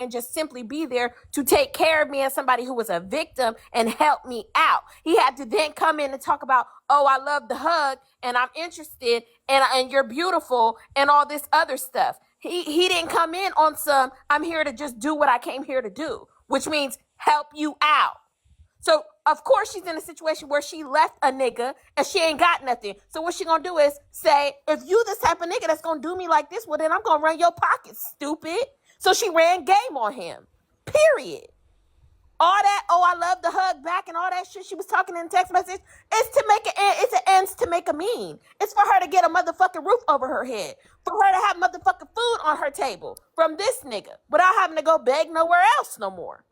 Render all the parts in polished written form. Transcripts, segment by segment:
and just simply be there to take care of me as somebody who was a victim and help me out. He had to then come in and talk about, oh, I love the hug and I'm interested and you're beautiful and all this other stuff. He didn't come in on some, I'm here to just do what I came here to do, which means help you out. So, of course, she's in a situation where she left a nigga and she ain't got nothing. So what she gonna do is say, if you this type of nigga that's gonna do me like this, well, then I'm gonna run your pockets, stupid. So she ran game on him, period. All that, oh, I love the hug back and all that shit she was talking in text message, it's to make it's an ends to make a mean. It's for her to get a motherfucking roof over her head, for her to have motherfucking food on her table from this nigga without having to go beg nowhere else no more.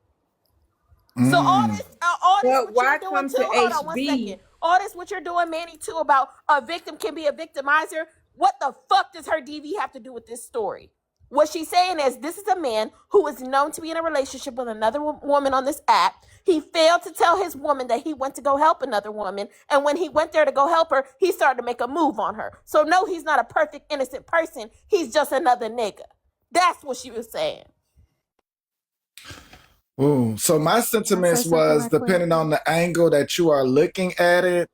So all this But what why you're doing come too, to hold on 1 HB? second. All this what you're doing, Manny, too, about a victim can be a victimizer. What the fuck does her DV have to do with this story? What she's saying is this is a man who is known to be in a relationship with another woman on this app. He failed to tell his woman that he went to go help another woman. And when he went there to go help her, he started to make a move on her. So no, he's not a perfect, innocent person. He's just another nigga. That's what she was saying. Ooh, so my sentiments was, depending on the angle that you are looking at it,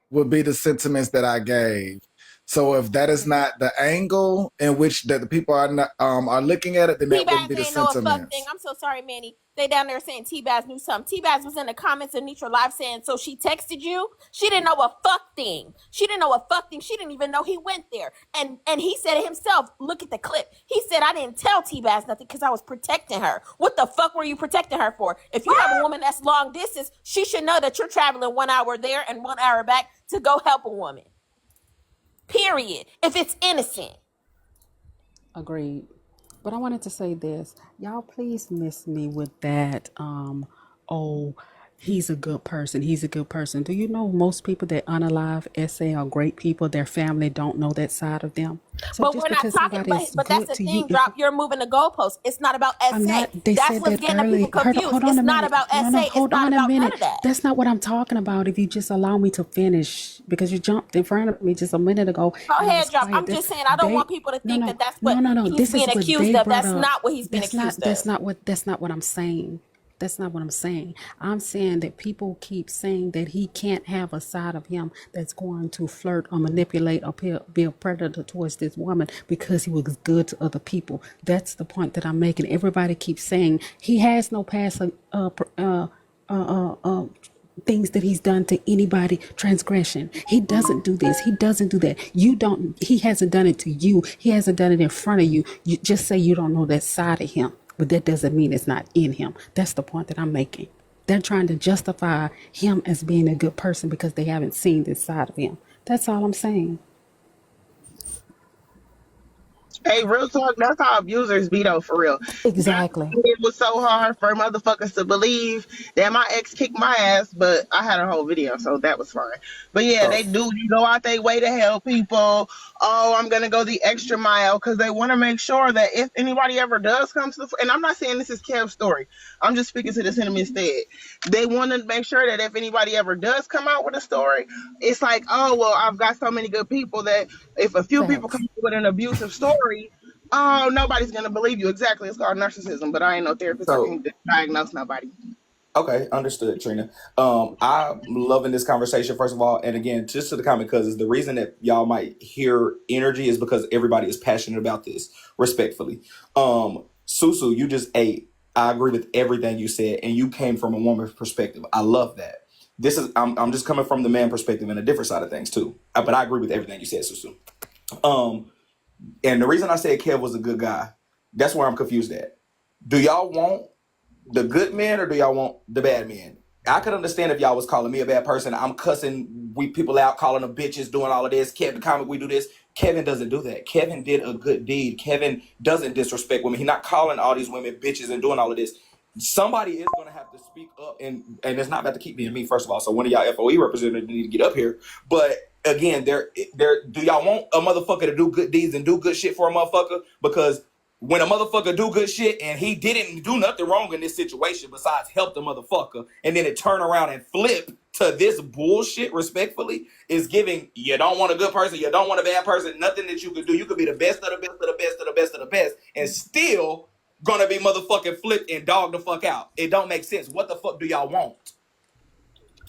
would be the sentiments that I gave. So if that is not the angle in which that the people are not, are looking at it, then that wouldn't be the T-Baz ain't know a fuck sentiments. thing. I'm so sorry, Manny. They down there saying T-Baz knew something. T-Baz was in the comments of Nitra Live saying, so she texted you? She didn't know a fuck thing. She didn't know a fuck thing. She didn't even know he went there. And he said it himself. Look at the clip. He said, I didn't tell T-Baz nothing because I was protecting her. What the fuck were you protecting her for? If you have a woman that's long distance, she should know that you're traveling 1 hour there and 1 hour back to go help a woman. Period. If it's innocent. Agreed. But I wanted to say this. Y'all please miss me with that. Oh, he's a good person. He's a good person. Do you know most people that unalive SA are great people? Their family don't know that side of them. So But just we're not because talking, somebody's but that's good the to you, thing, Drop. You're moving the goalposts. It's not about SA. I'm not. They That's said what's that getting early. people confused. Hold on It's a not minute. about SA. No, It's hold not on a about none minute. of that. That's not what I'm talking about. If you just allow me to finish, because you jumped in front of me just a minute ago. Go And I ahead, was Drop. quiet. I'm just saying, I don't want people to think that that's what he's This is being what accused they of. brought That's up. not what he's being accused of. That's not what I'm saying. That's not what I'm saying. I'm saying that people keep saying that he can't have a side of him that's going to flirt or manipulate or be a predator towards this woman because he was good to other people. That's the point that I'm making. Everybody keeps saying he has no past things that he's done to anybody, transgression. He doesn't do this. He doesn't do that. He hasn't done it to you. He hasn't done it in front of you. You just say you don't know that side of him, but that doesn't mean it's not in him. That's the point that I'm making. They're trying to justify him as being a good person because they haven't seen this side of him. That's all I'm saying. Hey, real talk, that's how abusers be though, for real. Exactly. It was so hard for motherfuckers to believe that my ex kicked my ass, but I had a whole video, so that was fine. But yeah, they do go out their way to help people. Oh, I'm gonna go the extra mile because they want to make sure that if anybody ever does come to the, and I'm not saying this is Kev's story, I'm just speaking to the sentiment instead. They want to make sure that if anybody ever does come out with a story, it's like, oh well, I've got so many good people that if a few people come Facts. with an abusive story, oh, nobody's gonna believe you. Exactly, it's called narcissism. But I ain't no therapist. I So can't diagnose nobody. okay, understood, Trina. I'm loving this conversation, first of all. And again, just to the comment cousins, the reason that y'all might hear energy is because everybody is passionate about this, respectfully. Susu, you just ate. I agree with everything you said, and you came from a woman's perspective. I love that. I'm just coming from the man perspective and a different side of things too. But I agree with everything you said, Susu. And the reason I said Kev was a good guy, that's where I'm confused at. Do y'all want the good men or do y'all want the bad men? I could understand if y'all was calling me a bad person. I'm cussing people out, calling them bitches, doing all of this. Kevin comic, we do this. Kevin doesn't do that. Kevin did a good deed. Kevin doesn't disrespect women. He's not calling all these women bitches and doing all of this. Somebody is going to have to speak up, and it's not about to keep being me, first of all. So one of y'all FOE representatives need to get up here. But again, there. Do y'all want a motherfucker to do good deeds and do good shit for a motherfucker? Because when a motherfucker do good shit and he didn't do nothing wrong in this situation besides help the motherfucker, and then it turn around and flip to this bullshit, respectfully, is giving, you don't want a good person, you don't want a bad person, nothing that you could do. You could be the best of the best of the best of the best of the best and still gonna be motherfucking flipped and dogged the fuck out. It don't make sense. What the fuck do y'all want?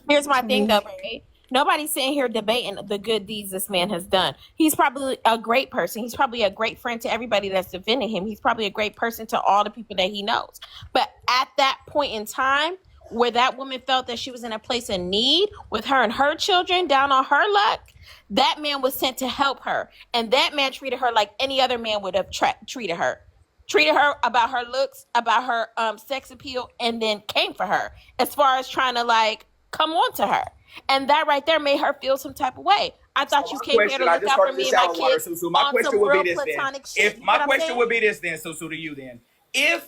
Here's my thing though, right? Nobody's sitting here debating the good deeds this man has done. He's probably a great person. He's probably a great friend to everybody that's defending him. He's probably a great person to all the people that he knows. But at that point in time, where that woman felt that she was in a place of need with her and her children down on her luck, that man was sent to help her. And that man treated her like any other man would have treated her. Treated her about her looks, about her sex appeal, and then came for her as far as trying to like come on to her. And that right there made her feel some type of way. I thought So you my came here question, to I look just out for started me this and my shower water, kids Susu. My on question some would real be this then. platonic shit. If You know my what I'm question saying? would be this then, Susu, to you then. If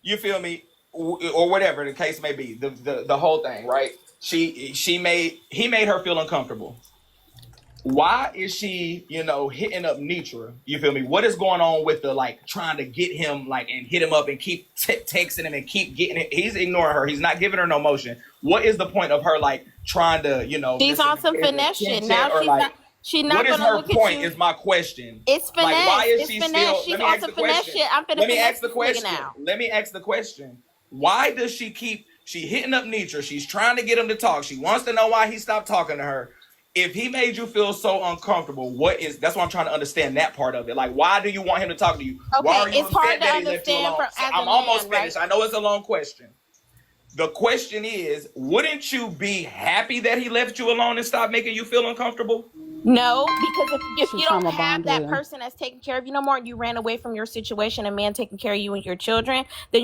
you feel me, or whatever the case may be, the whole thing, right? He made her feel uncomfortable. Why is she, hitting up Nitra? You feel me? What is going on with the like trying to get him like and hit him up and keep texting him and keep getting it? He's ignoring her. He's not giving her no motion. What is the point of her like trying to, She's on some finesse shit. Now she's not what is gonna her look at point? you. Is my question. It's finesse. Like, why is it's she finesse. still? She's Let me on ask some the finesse question. shit. I'm finna Let me finesse ask the this nigga question. now. Let me ask the question. Why does she keep? She hitting up Nitra. She's trying to get him to talk. She wants to know why he stopped talking to her. If he made you feel so uncomfortable, that's what I'm trying to understand that part of it. Like, why do you want him to talk to you? Okay, Why are you it's hard upset to that he left you understand alone? as I'm a almost man, finished. right? I know it's a long question. The question is, wouldn't you be happy that he left you alone and stopped making you feel uncomfortable? No, because if She you don't trauma have bond that with him. person that's taking care of you no more, and you ran away from your situation, a man taking care of you and your children, then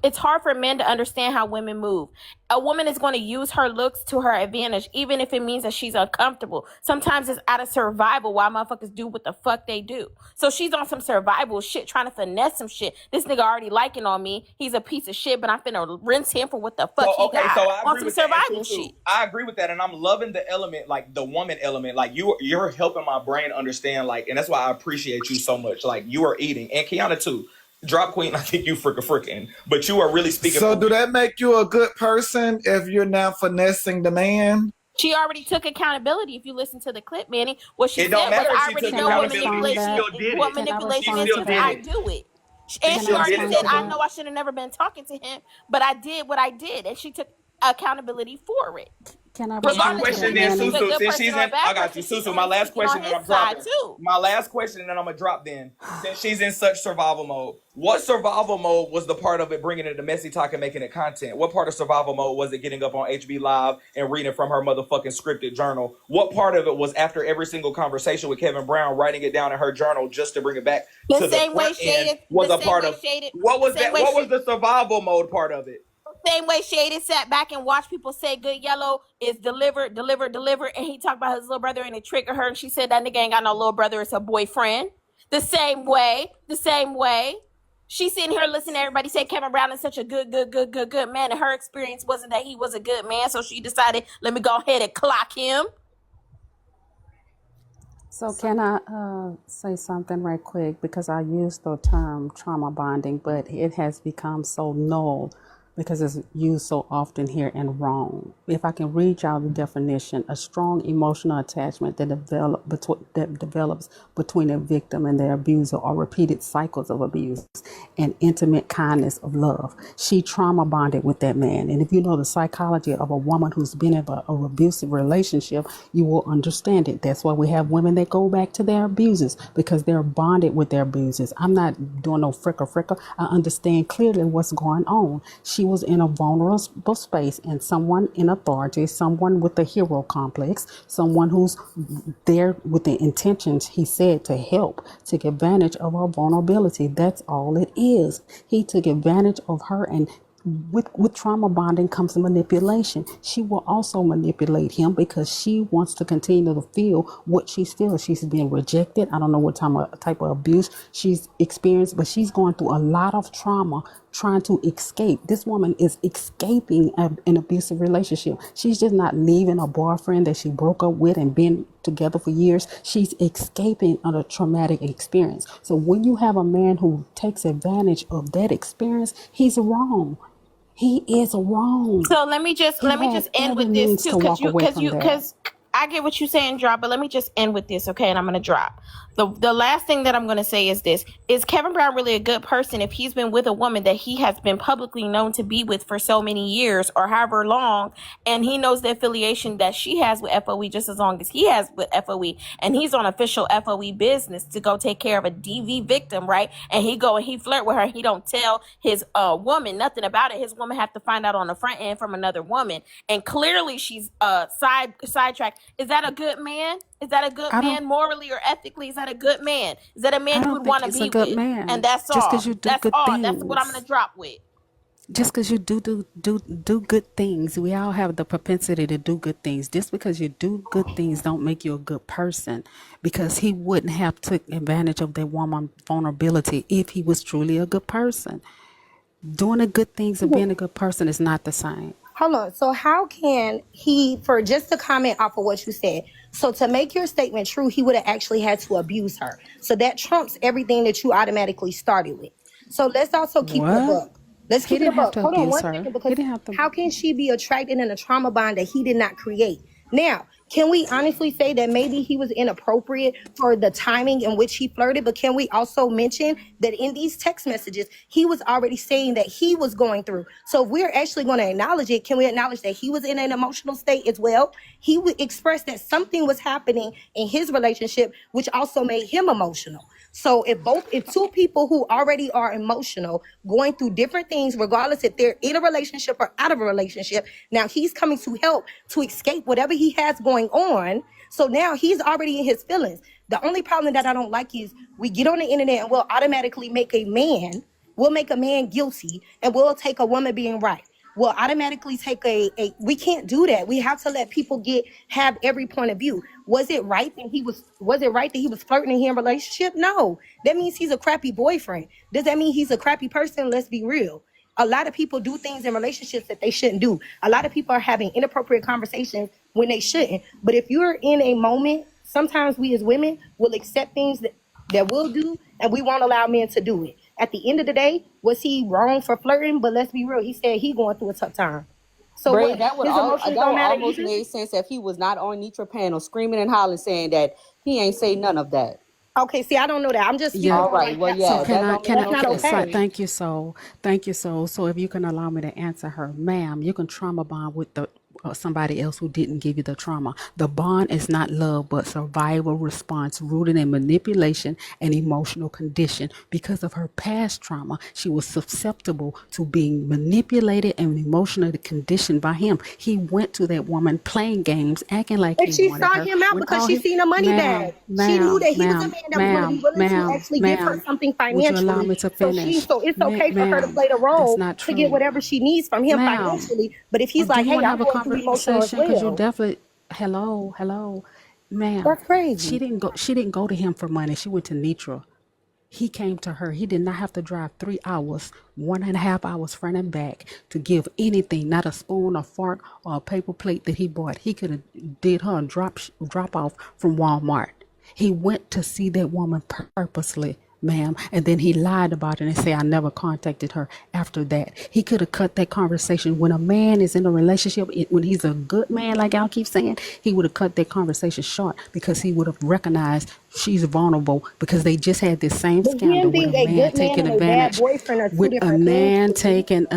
it's hard for men to understand how women move. A woman is going to use her looks to her advantage, even if it means that she's uncomfortable. Sometimes it's out of survival why motherfuckers do what the fuck they do. So she's on some survival shit, trying to finesse some shit. This nigga already liking on me. He's a piece of shit, but I'm finna rinse him for what the fuck he got. So I On agree some with that. survival shit. I agree with that, and I'm loving the element, like the woman element. Like you're helping my brain understand, like, and that's why I appreciate you so much. Like you are eating, and Kiana too. Drop Queen, I think you freaking, but you are really speaking. So do that make you a good person if you're now finessing the man? She already took accountability. If you listen to the clip, Manny, what she It don't said matter was, if "I she already took know what accountability. She manipulation, still did it. what Can I manipulation respond is, to because did I it. do it." She And she still already did it. said, So "I know I should have never been talking to him, but I did what I did," and she took accountability for it. Can I my respond to Regardless question if that, he then, was a Manny? Susu, good since person she's or a in, bad I got person, you, she's Susu. My only last speaking on question, and his I'm side dropping. too. My last question, and then I'm gonna drop. Then, since she's in such survival mode, what survival mode was the part of it bringing it to messy talk and making it content? What part of survival mode was it getting up on HB Live and reading from her motherfucking scripted journal? What part of it was after every single conversation with Kevin Brown, writing it down in her journal just to bring it back The to the same way front end? Shaded, Was the a same part way of Shaded, what the was same that? way What was the survival mode part of it? same way Shaded sat back and watched people say good yellow is delivered, and he talked about his little brother and it triggered her, and she said that nigga ain't got no little brother, it's a boyfriend. The same way. She's sitting here listening to everybody say Kevin Brown is such a good man, and her experience wasn't that he was a good man, so she decided, let me go ahead and clock him. So can I say something right quick? Because I use the term trauma bonding, but it has become so null because it's used so often here and wrong. If I can read y'all the definition, a strong emotional attachment that develops between a victim and their abuser, or repeated cycles of abuse and intimate kindness of love. She trauma bonded with that man. And if you know the psychology of a woman who's been in an abusive relationship, you will understand it. That's why we have women that go back to their abusers, because they're bonded with their abusers. I'm not doing no fricker. I understand clearly what's going on. She was in a vulnerable space, and someone in authority, someone with a hero complex, someone who's there with the intentions, he said, to help, took advantage of her vulnerability. That's all it is. He took advantage of her, and with trauma bonding comes manipulation. She will also manipulate him because she wants to continue to feel what she's feeling. She's being rejected. I don't know what type of abuse she's experienced, but she's going through a lot of trauma trying to escape. This woman is escaping an abusive relationship. She's just not leaving a boyfriend that she broke up with and been together for years. She's escaping a traumatic experience. So when you have a man who takes advantage of that experience, he's wrong. He is wrong. So let me just end with this too, because I get what you're saying, drop, but let me just end with this, okay? And I'm gonna drop. The last thing that I'm gonna say is this: is Kevin Brown really a good person if he's been with a woman that he has been publicly known to be with for so many years or however long, and he knows the affiliation that she has with FOE just as long as he has with FOE, and he's on official FOE business to go take care of a DV victim, right? And he go and he flirt with her. He don't tell his woman nothing about it. His woman have to find out on the front end from another woman, and clearly she's sidetracked. Is that a good man? Is that a good man morally or ethically? Is that a good man? Is that a man you would want to be with? Man. And that's just all. You do that's good all. Things. That's what I'm gonna drop with. Just because you do good things, we all have the propensity to do good things. Just because you do good things don't make you a good person, because he wouldn't have took advantage of that woman's vulnerability if he was truly a good person. Doing the good things and being a good person is not the same. Hold on. So how can he, for just to comment off of what you said, so to make your statement true, he would have actually had to abuse her. So that trumps everything that you automatically started with. So let's also keep it a buck. Let's keep it a buck. Hold on one second, because how can she be attracted in a trauma bond that he did not create? Now, can we honestly say that maybe he was inappropriate for the timing in which he flirted? But can we also mention that in these text messages, he was already saying that he was going through? So if we're actually going to acknowledge it, can we acknowledge that he was in an emotional state as well? He would express that something was happening in his relationship, which also made him emotional. So if two people who already are emotional, going through different things, regardless if they're in a relationship or out of a relationship, now he's coming to help to escape whatever he has going on. So now he's already in his feelings. The only problem that I don't like is we get on the internet and we'll automatically make a man guilty, and we'll take a woman being right. We'll automatically take we can't do that. We have to let people have every point of view. Was it right that he was flirting in his relationship? No. That means he's a crappy boyfriend. Does that mean he's a crappy person? Let's be real. A lot of people do things in relationships that they shouldn't do. A lot of people are having inappropriate conversations when they shouldn't. But if you're in a moment, sometimes we as women will accept things that we'll do, and we won't allow men to do it. At the end of the day, was he wrong for flirting? But let's be real, he said he going through a tough time. So Bray, that would almost made sense if he was not on Nitra panel screaming and hollering saying that he ain't say none of that. Okay, see, I don't know that. I'm just all right. Well, yeah. So thank you, so. So if you can allow me to answer her, ma'am, you can trauma bond with somebody else who didn't give you the trauma. The bond is not love, but survival response rooted in manipulation and emotional condition. Because of her past trauma, she was susceptible to being manipulated and emotionally conditioned by him. He went to that woman playing games, acting like she sought him out because she seen a money bag. She knew that he was a man that was going to be willing to actually give her something financially. Would you allow me to finish? So it's okay for her to play the role to get whatever she needs from him financially. But if he's like, hey, I'm going through emotional as well. Because you definitely, hello, ma'am. That's crazy. She didn't go to him for money. She went to Nitra. He came to her. He did not have to drive 3 hours, 1.5 hours front and back to give anything, not a spoon, a fork, or a paper plate that he bought. He could have did her a drop off from Walmart. He went to see that woman purposely, ma'am, and then he lied about it and say I never contacted her after that. He could have cut that conversation. When a man is in a relationship, when he's a good man, like y'all keep saying, he would have cut that conversation short, because he would have recognized she's vulnerable, because they just had this same scandal with a man taking advantage. With a man taking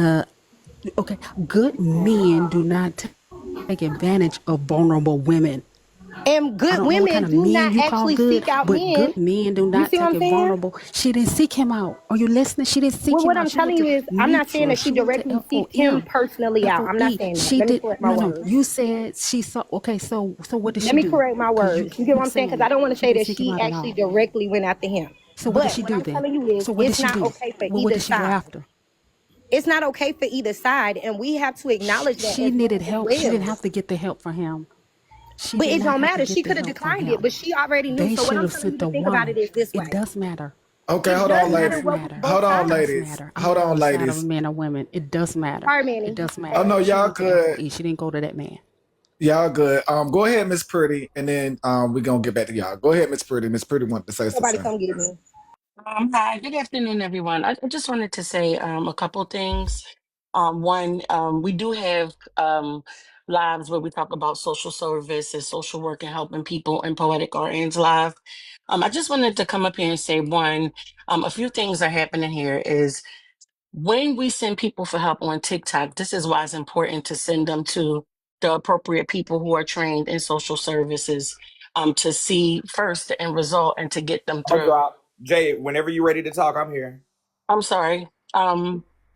okay, good men do not take advantage of vulnerable women. And good women do not actually seek out men. Good men do not take it vulnerable. She didn't seek him out. Are you listening? She didn't seek him out. What I'm telling you is, I'm not saying that she directly seeked him personally out. I'm not saying that. Let me correct my words. You said she saw. Okay, so what did she do? Let me correct my words. You get what I'm saying? Because I don't want to say that she actually directly went after him. So what did she do then? What I'm telling you is, it's not okay for either side. It's not okay for either side, and we have to acknowledge that. She needed help. She didn't have to get the help from him. But it don't matter. She could have declined it, but she already knew. So what I'm telling you to think about it is this way. It does matter. Okay, hold on, ladies. Hold on, ladies. Men or women, it does matter. Sorry, Manny. It does matter. Oh no, y'all good. She didn't go to that man. Y'all good. Go ahead, Miss Pretty, and then we're gonna get back to y'all. Go ahead, Miss Pretty. Miss Pretty wanted to say something. Somebody come get me. Hi, good afternoon, everyone. I just wanted to say a couple things. One, we do have lives where we talk about social service and social work and helping people in Poetic RN's live. I just wanted to come up here and say one, a few things are happening here is when we send people for help on TikTok, this is why it's important to send them to the appropriate people who are trained in social services to see first the end result and to get them I'll through. drop. Jay, whenever you're ready to talk, I'm here. I'm sorry.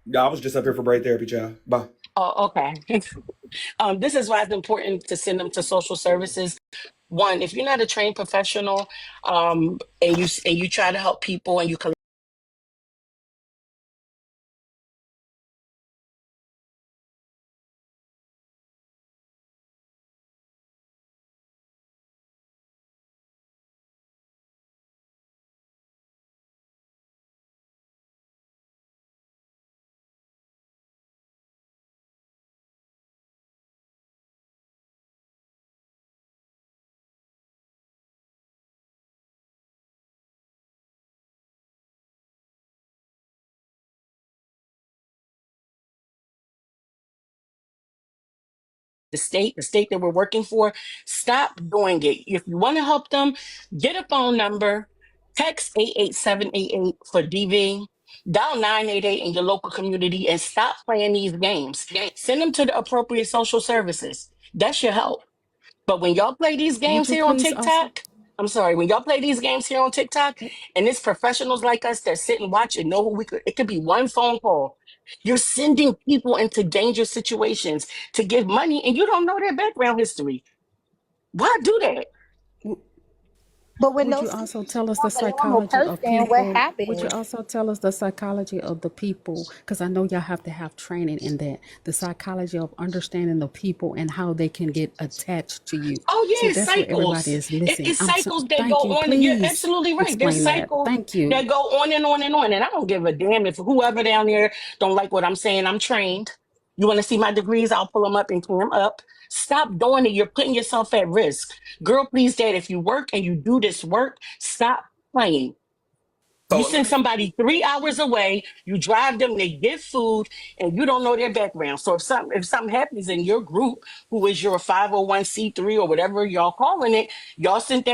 Yeah, I was just up here for braid therapy, child. Bye. Oh, okay. This is why it's important to send them to social services. One, if you're not a trained professional, and you try to help people and you collect the state that we're working for, stop doing it. If you want to help them, get a phone number, text 88788 for DV, dial 988 in your local community, and stop playing these games. Send them to the appropriate social services. That's your help. But when y'all play these Would games you here on please also? TikTok, I'm sorry, when y'all play these games here on TikTok, and it's professionals like us that sit and watch and know who it could be one phone call. You're sending people into dangerous situations to give money and you don't know their background history. Why do that? But with Would no you CCD also tell us the on the normal psychology of person, what people? Would you happened? also tell us the psychology of the people? Because I know y'all have to have training in that. The psychology of understanding the people and how they can get attached to you. Oh See, yeah, it's that's what everybody cycles. is missing. It's cycles that go Thank you. on. You're Please absolutely right. There's explain that. cycles Thank you. that go on and on and on. And I don't give a damn if whoever down there don't like what I'm saying. I'm trained. You want to see my degrees? I'll pull them up and clean them up. Stop doing it. You're putting yourself at risk. Girl, please, Dad, if you work and you do this work, stop playing. You So let send me. somebody 3 hours away, you drive them, they get food, and you don't know their background. So if something happens in your group, who is your 501c3 or whatever y'all calling it, y'all sent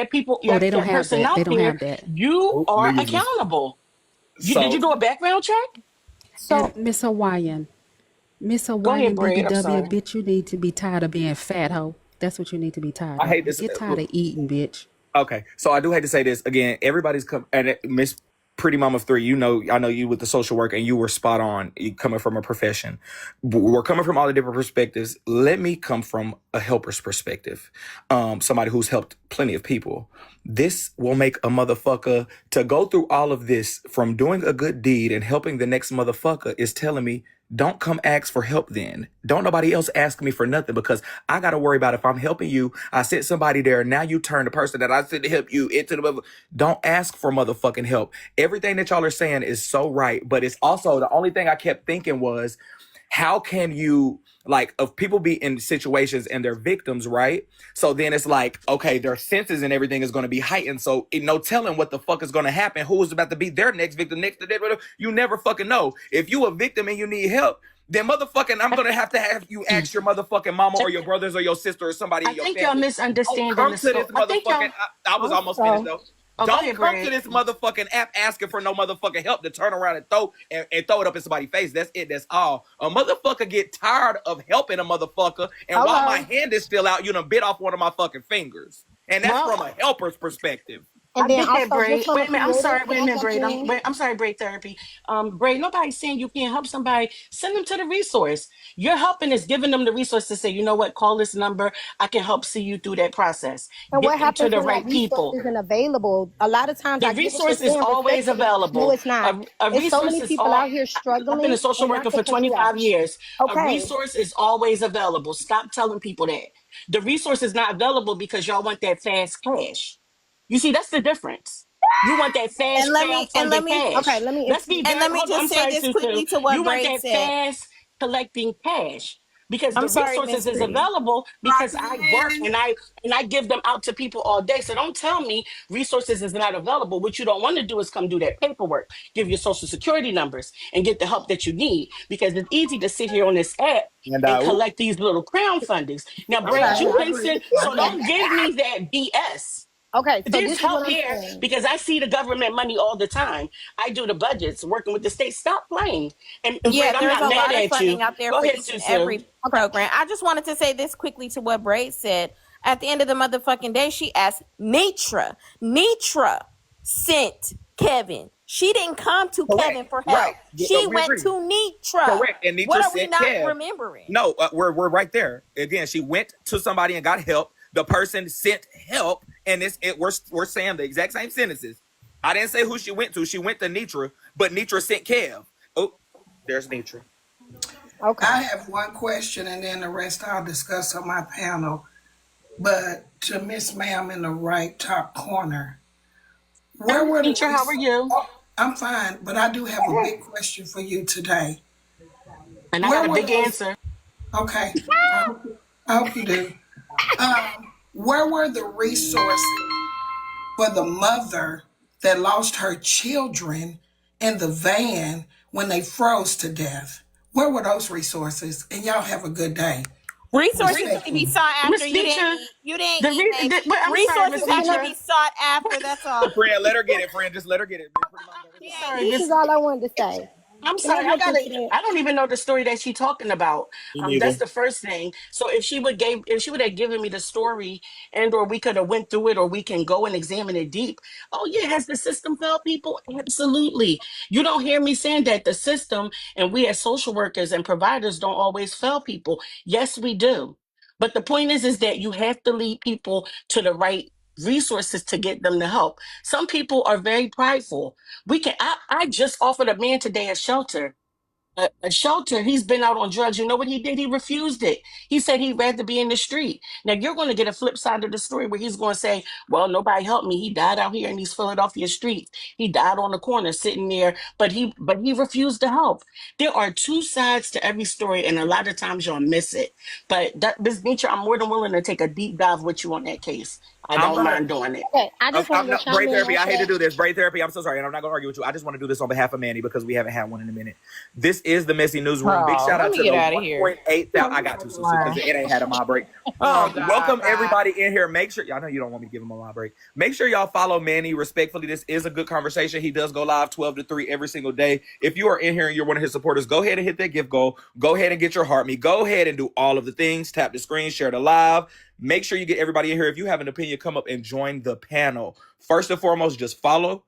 Oh, they don't that have person that. They out don't there, have that. you Oh, are niggas was. accountable. Did you So do a background check? And So Miss Go ahead, Hawaiian Braid. I'm BBW, sorry. bitch, you need to be tired of being fat, hoe. That's what you need to be tired I of. hate this. Get tired of eating, bitch. Okay, so I do hate to say this again. Everybody's come and Miss Pretty Mama of Three. You know, I know you with the social work, and you were spot on. You coming from a profession. We're coming from all the different perspectives. Let me come from a helper's perspective. Somebody who's helped plenty of people. This will make a motherfucker to go through all of this from doing a good deed and helping the next motherfucker is telling me don't come ask for help then. Don't nobody else ask me for nothing because I got to worry about if I'm helping you, I sent somebody there. Now you turn the person that I sent to help you into the. Don't ask for motherfucking help. Everything that y'all are saying is so right. But it's also the only thing I kept thinking was, how can you, like, if people be in situations and they're victims, right? So then it's like, okay, their senses and everything is going to be heightened. So no telling what the fuck is going to happen. Who's about to be their next victim, next to them? You never fucking know. If you a victim and you need help, then motherfucking I'm I, going to have you ask your motherfucking mama I, or your brothers or your sister or somebody I in your think y'all family. Don't misunderstanding come the to this scope. I think motherfucking. y'all. I was almost finished also, though. Oh, go Don't ahead, come to Braid. this motherfucking app asking for no motherfucking help to turn around and throw it up in somebody's face. That's it. That's all. A motherfucker get tired of helping a motherfucker, and while my hello, hand is still out, you done bit off one of my fucking fingers. And that's Well, from a helper's perspective. and I then get that, also just Braid. from a Wait a minute. I'm creative sorry. Wait a minute, Braid. standpoint. I'm sorry, Braid therapy. Braid, nobody's saying you can't help somebody. Send them to the resource. You're helping is giving them the resource to say, you know what, call this number. I can help see you through that process. And Get what them to happens the when that right resource people. isn't available? A lot of times The I get what you're resource is saying always respectfully. No, available. it's not. A It's so resource many is people all. out here I've been a struggling, social and not worker to for cut you off. 25 years. A Okay. resource is always available. Stop telling people that. The resource is not available because y'all want that fast cash. You see, that's the difference. You want that And fast let me and let crowdfunding me Okay, cash. let me Let's be explain. and very, let me hold on, just I'm say sorry, this Susu. quickly to what You want Braid that said. fast collecting cash. because I'm the sorry, resources Miss is Pretty. available because I work and I give them out to people all day. So don't tell me resources is not available. What you don't want to do is come do that paperwork, give your social security numbers, and get the help that you need. Because it's easy to sit here on this app And and oop, collect these little crown fundings. Now, Okay, Brad, you I agree. mentioned, so don't give me that BS. Okay, so There's this is help what I'm here saying. because I see the government money all the time. I do the budgets, working with the state. Stop playing. And Yeah, Brad, I'm there's not a mad lot of at you. funding out there Go for ahead, each and Susu. every program. I just wanted to say this quickly to what Braid said. At the end of the motherfucking day, she asked Nitra. Nitra sent Kevin. She didn't come to correct, Kevin for right? help. She We went agree. to Nitra. Correct. And What Nitra are we sent not Kev. remembering? No, we're right there. Again, she went to somebody and got help. The person sent help, and we're saying the exact same sentences. I didn't say who she went to. She went to Nitra, but Nitra sent Kev. Oh, there's Nitra. Okay. I have one question and then the rest I'll discuss on my panel. But to Miss Ma'am in the right top corner, where were the Teacher, how are you? Oh, I'm fine, but I do have a big question for you today. And I got Where a were big those? answer. Okay, I hope you do. Where were the resources for the mother that lost her children in the van when they froze to death? Where were those resources? And y'all have a good day. Resources need to be Respectfully. sought after. Miss Teacher, You didn't the eat. I'm sorry, Miss Resources have to Teacher. be sought after. That's all. Friend, let her get it, friend. Just let her get it. She I'm ain't sorry, eat. This is Miss. all I wanted to say. I'm Can I sorry. jump into that? I don't even know the story that she's talking about. Me That's neither. the first thing. So if she would have given me the story, and or we could have went through it, or we can go and examine it deep. Oh yeah, has the system failed people? Absolutely. You don't hear me saying that the system and we as social workers and providers don't always fail people. Yes, we do. But the point is that you have to lead people to the right resources to get them the help. Some people are very prideful. I just offered a man today a shelter. A shelter. He's been out on drugs. You know what he did? He refused it. He said he'd rather be in the street. Now you're going to get a flip side of the story where he's going to say, "Well, nobody helped me. He died out here in these Philadelphia streets. He died on the corner, sitting there, but he refused to help." There are two sides to every story, and a lot of times you'll miss it. But Ms. Nature, I'm more than willing to take a deep dive with you on that case. I I'm don't gonna. mind doing it. Okay, I just I'm wanted to not chime Braid in therapy. I after hate to that. do this. Braid therapy. I'm so sorry, and I'm not gonna argue with you. I just want to do this on behalf of Manny because we haven't had one in a minute. This is the Messy Newsroom. Big Oh, shout let out me to get the out of here. 1.8 thousand. I got to Susu because it ain't had a mob break. Oh God. Welcome everybody in here. Make sure y'all know you don't want me to give him a mob break. Make sure y'all follow Manny respectfully. This is a good conversation. He does go live 12 to 3 every single day. If you are in here and you're one of his supporters, go ahead and hit that gift goal. Go ahead and get your heart me. Go ahead and do all of the things. Tap the screen, share the live. Make sure you get everybody in here. If you have an opinion, come up and join the panel. First and foremost, just follow,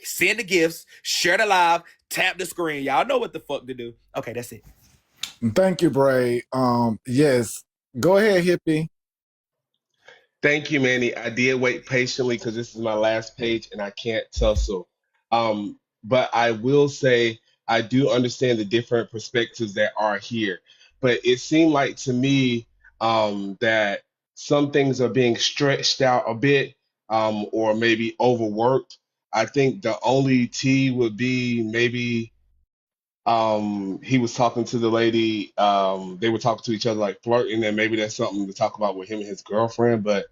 send the gifts, share the live, tap the screen. Y'all know what the fuck to do. Okay, that's it. Thank you, Bray. Yes. Go ahead, hippie. Thank you, Manny. I did wait patiently because this is my last page and I can't tussle. But I will say I do understand the different perspectives that are here. But it seemed like to me that some things are being stretched out a bit or maybe overworked. I think the only T would be maybe he was talking to the lady, they were talking to each other like flirting, and maybe that's something to talk about with him and his girlfriend. But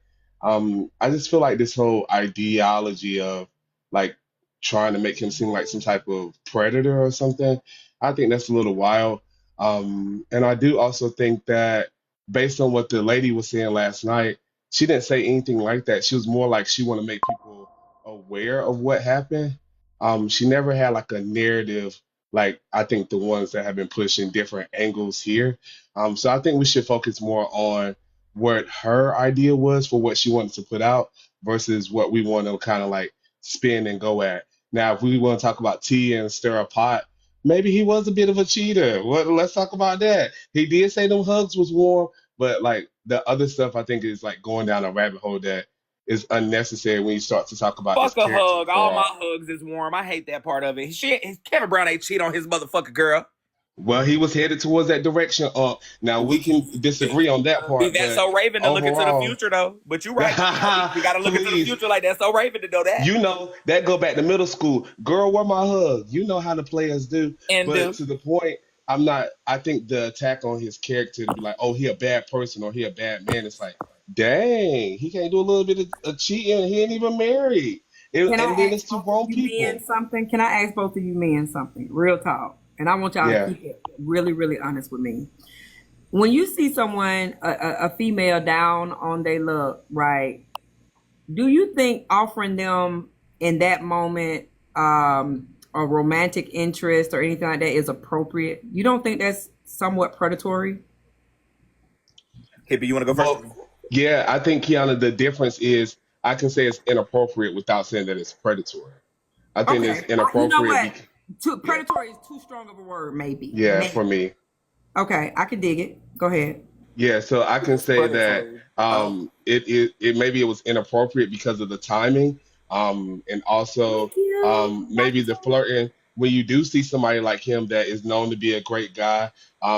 I just feel like this whole ideology of like trying to make him seem like some type of predator or something, I think that's a little wild. And I do also think that based on what the lady was saying last night, she didn't say anything like that. She was more like she want to make people aware of what happened. She never had like a narrative like I think the ones that have been pushing different angles here. So I think we should focus more on what her idea was for what she wanted to put out versus what we want to kind of like spin and go at. Now, if we want to talk about tea and stir a pot, maybe he was a bit of a cheater. Well, let's talk about that. He did say them hugs was warm, but like the other stuff, I think is like going down a rabbit hole that is unnecessary when you start to talk about his Fuck a character hug. All my flaws. hugs is warm. I hate that part of it. Kevin Brown ain't cheat on his motherfucking girl. Well, he was headed towards that direction. Now we can disagree on that Leave part, that but so Raven to look into the overall, future though. But you're right. We gotta look into the please, future like that. So Raven to know that. you know that go back to middle school. Girl, where my hug? You know how the players do. And But to the point, I think the attack on his character to be like, oh, he a bad person or he a bad man. It's like, dang, he can't do a little bit of cheating. He ain't even married. Can I And then ask it's two both of grown you men people. something? Can I ask both of you men something? Real talk. And I want y'all to Yeah. keep it really, really honest with me. When you see someone, a female down on their luck, right? Do you think offering them in that moment a romantic interest or anything like that is appropriate? You don't think that's somewhat predatory? Hippie, you want to go first? Well, yeah, I think Kiana, the difference is I can say it's inappropriate without saying that it's predatory. I think it's Okay. You know inappropriate what? because yeah, Predatory is too strong of a word, maybe. yeah, for Maybe. me. Okay, I can dig it. Go ahead. Yeah, so I can say that Predatory. Oh. it maybe it was inappropriate because of the timing, and also Thank you. maybe the flirting. When you do see somebody like him that is known to be a great guy,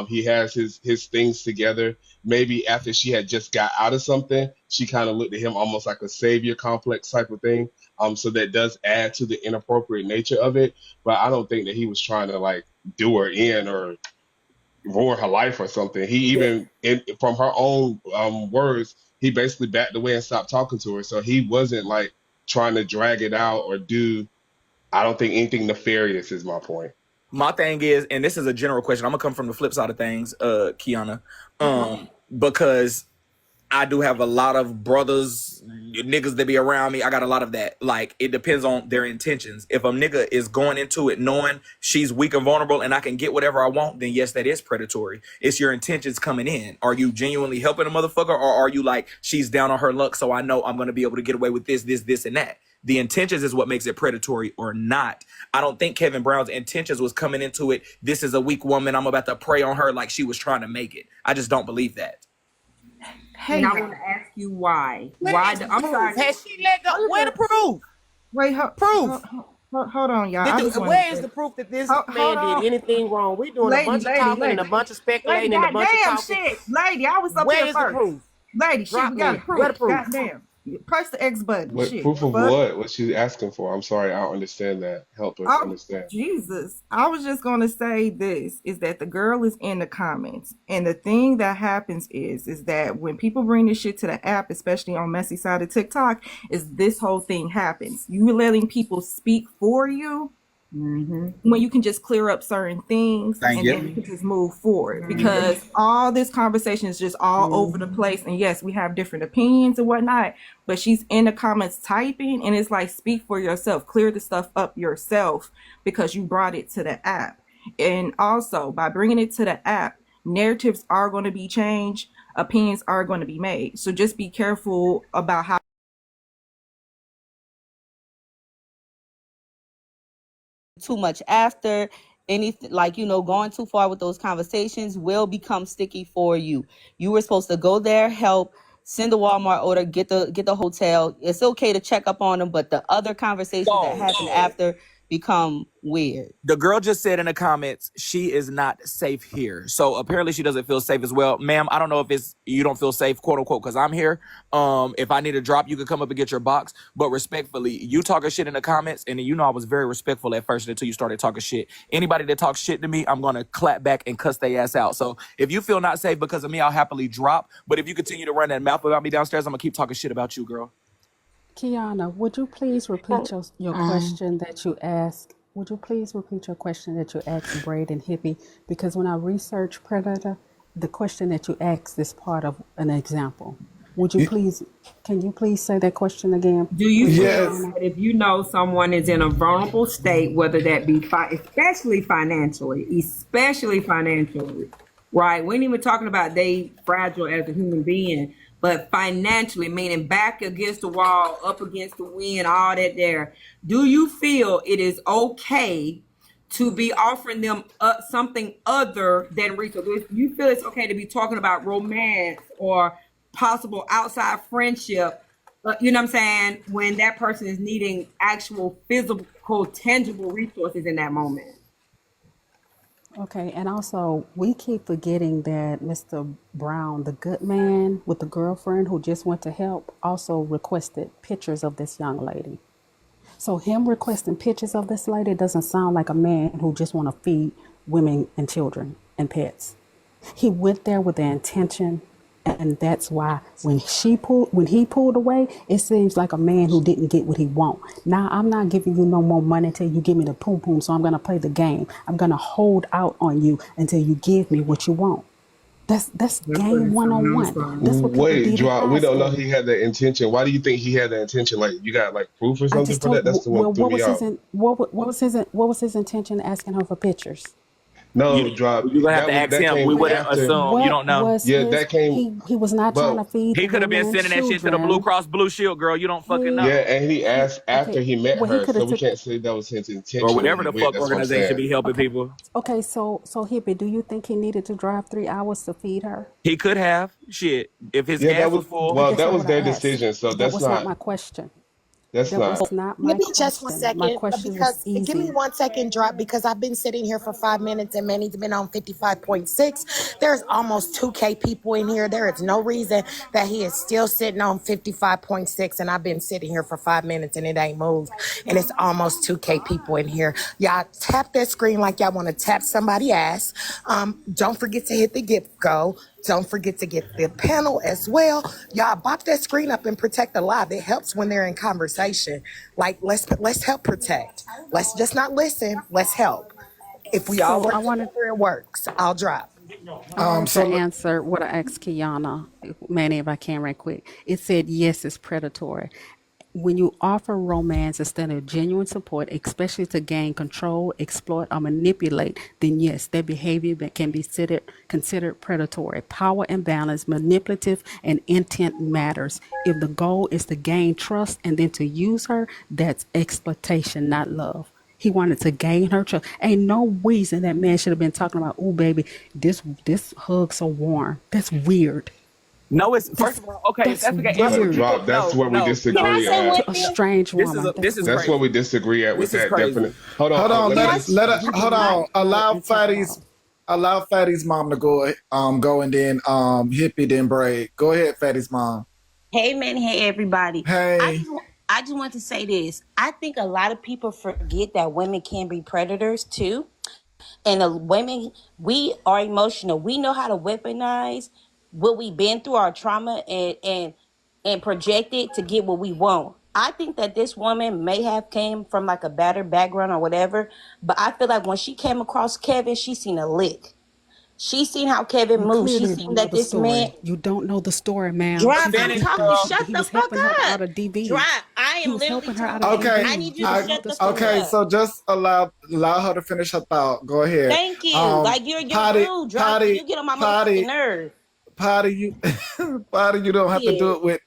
he has his things together. Maybe after she had just got out of something, she kind of looked at him almost like a savior complex type of thing. So that does add to the inappropriate nature of it. But I don't think that he was trying to like do her in or ruin her life or something. He Yeah. even, from her own words, he basically backed away and stopped talking to her. So he wasn't like trying to drag it out or do. I don't think anything nefarious is my point. My thing is, and this is a general question, I'm gonna come from the flip side of things, Kiana, because I do have a lot of brothers, niggas that be around me. I got a lot of that. Like, it depends on their intentions. If a nigga is going into it knowing she's weak and vulnerable and I can get whatever I want, then yes, that is predatory. It's your intentions coming in. Are you genuinely helping a motherfucker, or are you like, she's down on her luck, so I know I'm going to be able to get away with this, and that? The intentions is what makes it predatory or not. I don't think Kevin Brown's intentions was coming into it, this is a weak woman, I'm about to prey on her like she was trying to make it. I just don't believe that. Hey, And I want to ask you why. Why? I'm sorry. has she let go? Where the proof? Wait, Proof. hold on, y'all. I just Where is want the proof that this hold man on. did anything wrong? We doing a bunch of talking and a bunch of speculating and a bunch of goddamn talking. shit, lady. I was up Where here is the first. proof? Lady, shit, Drop we got me. a proof. Where the proof? Goddamn. Press the X button. What Shit. proof of Fuck. what? What she's asking for? I'm sorry, I don't understand that. Help us Oh, understand. Jesus. I was just going to say this is that the girl is in the comments. And the thing that happens is that when people bring this shit to the app, especially on Messy Side of TikTok, is this whole thing happens. You letting people speak for you when you can just clear up certain things Thank and you. then you can just move forward, because all this conversation is just all over the place. And yes, we have different opinions and whatnot, but she's in the comments typing, and it's like, speak for yourself, clear the stuff up yourself, because you brought it to the app. And also, by bringing it to the app, narratives are going to be changed, opinions are going to be made. So just be careful about how too much after anything, like, going too far with those conversations will become sticky for you. You were supposed to go there, help, send the Walmart order, get the hotel. It's okay to check up on them, but the other conversations that happen after become weird. The girl just said in the comments she is not safe here. So apparently she doesn't feel safe as well. Ma'am, I don't know if it's you don't feel safe, quote unquote, because I'm here. If I need a drop, you can come up and get your box. But respectfully, you talking shit in the comments, and I was very respectful at first until you started talking shit. Anybody that talks shit to me, I'm gonna clap back and cuss their ass out. So if you feel not safe because of me, I'll happily drop. But if you continue to run that mouth about me downstairs, I'm gonna keep talking shit about you, girl. Kiana, would you please repeat your question that you asked? Would you please repeat your question that you asked Braid and Hippie? Because when I research Predator, the question that you asked is part of an example. Can you please say that question again? Do you Yes. feel that if you know someone is in a vulnerable state, whether that be especially financially, right? We ain't even talking about they fragile as a human being, but financially, meaning back against the wall, up against the wind, all that there. Do you feel it is okay to be offering them something other than resources? Do you feel it's okay to be talking about romance or possible outside friendship, you know what I'm saying, when that person is needing actual physical, tangible resources in that moment? Okay, and also we keep forgetting that Mr. Brown, the good man with the girlfriend who just went to help, also requested pictures of this young lady. So him requesting pictures of this lady doesn't sound like a man who just want to feed women and children and pets. He went there with the intention, and that's why when he pulled away, it seems like a man who didn't get what he want. Now I'm not giving you no more money until you give me the poom poom, so I'm gonna play the game. I'm gonna hold out on you until you give me what you want. That's game what it 101. sounds That's like. what people Wait, did in Joa, we high don't know school. he had that intention. Why do you think he had that intention? Like, you got like proof or I something just for told. that? That's the one Well, that threw what me was his off. what was his intention asking her for pictures? No, You drop. you're gonna have to ask That him. We came wouldn't after. assume. You don't What know. was Yeah, his? that came. He was not trying But to feed the He could have been women and sending that shit to the Blue children. Cross Blue Shield, girl. You don't fucking He yeah, know. and he asked after okay. he met Well, he her, could so have we took. can't say that was his Or intention when whatever he the went. fuck That's what I'm organization be saying. helping Okay. people. Okay. So hippie, do you think he needed to drive 3 hours to feed her? He could have shit if his Yeah, that gas was was full. But well, that's that not was what I their asked. decision. So That that's was not not. my question. That's That not. was not Give my me just one question. My second question was because give me easy. 1 second, drop, because I've been sitting here for 5 minutes and Manny's been on 55.6. There's almost 2K people in here. There is no reason that he is still sitting on 55.6, and I've been sitting here for 5 minutes and it ain't moved. And it's almost 2K people in here. Y'all tap that screen like y'all want to tap somebody's ass. Don't forget to hit the gift go. Don't forget to get the panel as well. Y'all bop that screen up and protect the live. It helps when they're in conversation. Like let's help protect. Let's just not listen. Let's help. If we all So work together, it works. I'll drop. I wanted to So answer what I asked Kiana, Manny, if I can, right quick. It said yes, it's predatory. When you offer romance instead of genuine support, especially to gain control, exploit, or manipulate, then yes, their behavior can be considered predatory. Power imbalance, manipulative, and intent matters. If the goal is to gain trust and then to use her, that's exploitation, not love. He wanted to gain her trust. Ain't no reason that man should have been talking about, oh baby, this hug so warm. That's weird. No, it's first That's of all, okay, if that's that's the case, if weird Drop. people That's where we Can I disagree say at. one to a thing? strange woman. this That's is That's weird. where we crazy. disagree at with This is that. crazy. Definitely. Hold on. hold on, Can Let I? me. hold on. And talk about. Allow Fatty's mom to go and then Hippie then Braid. Go ahead, Fatty's mom. Hey, man. Hey, everybody. Hey. I just want to say this. I think a lot of people forget that women can be predators too. And the women, we are emotional. We know how to weaponize what we've been through, our trauma, and project it to get what we want. I think that this woman may have came from like a battered background or whatever, but I feel like when she came across Kevin, she seen a lick. She seen how Kevin You moved. She clearly seen don't know that the this man. story. You don't know the story, ma'am. Drop, She's a I'm Finish, victim. talking. girl. Shut He the was fuck helping her out up. of Drop. DV. I He am was literally helping her out of talking. Okay. I DV. need you You to don't I, know shut the the fuck okay. story. up. So just allow her to finish her thought. Go ahead. Thank you. Um, Like you're Potty, rude, drop. Potty, You get on my motherfucking Potty, nerves. Potty. Potty. You don't have to do Yeah. it with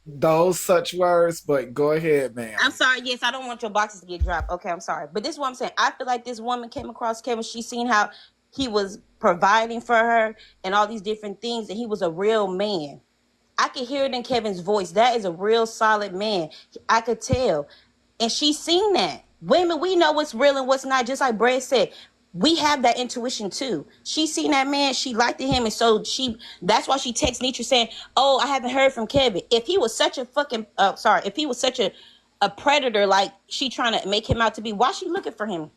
those such words, but go ahead, ma'am. I'm sorry. Yes, I don't want your boxes to get dropped. Okay, I'm sorry. But this is what I'm saying. I feel like this woman came across Kevin. She seen how he was providing for her and all these different things, and he was a real man. I could hear it in Kevin's voice. That is a real solid man. I could tell. And she seen that. Women, we know what's real and what's not. Just like Brad said, we have that intuition too. She seen that man, she liked him, and so that's why she texts Nietzsche saying, oh, I haven't heard from Kevin. If he was such a fucking if he was such a predator, like she trying to make him out to be, why she looking for him?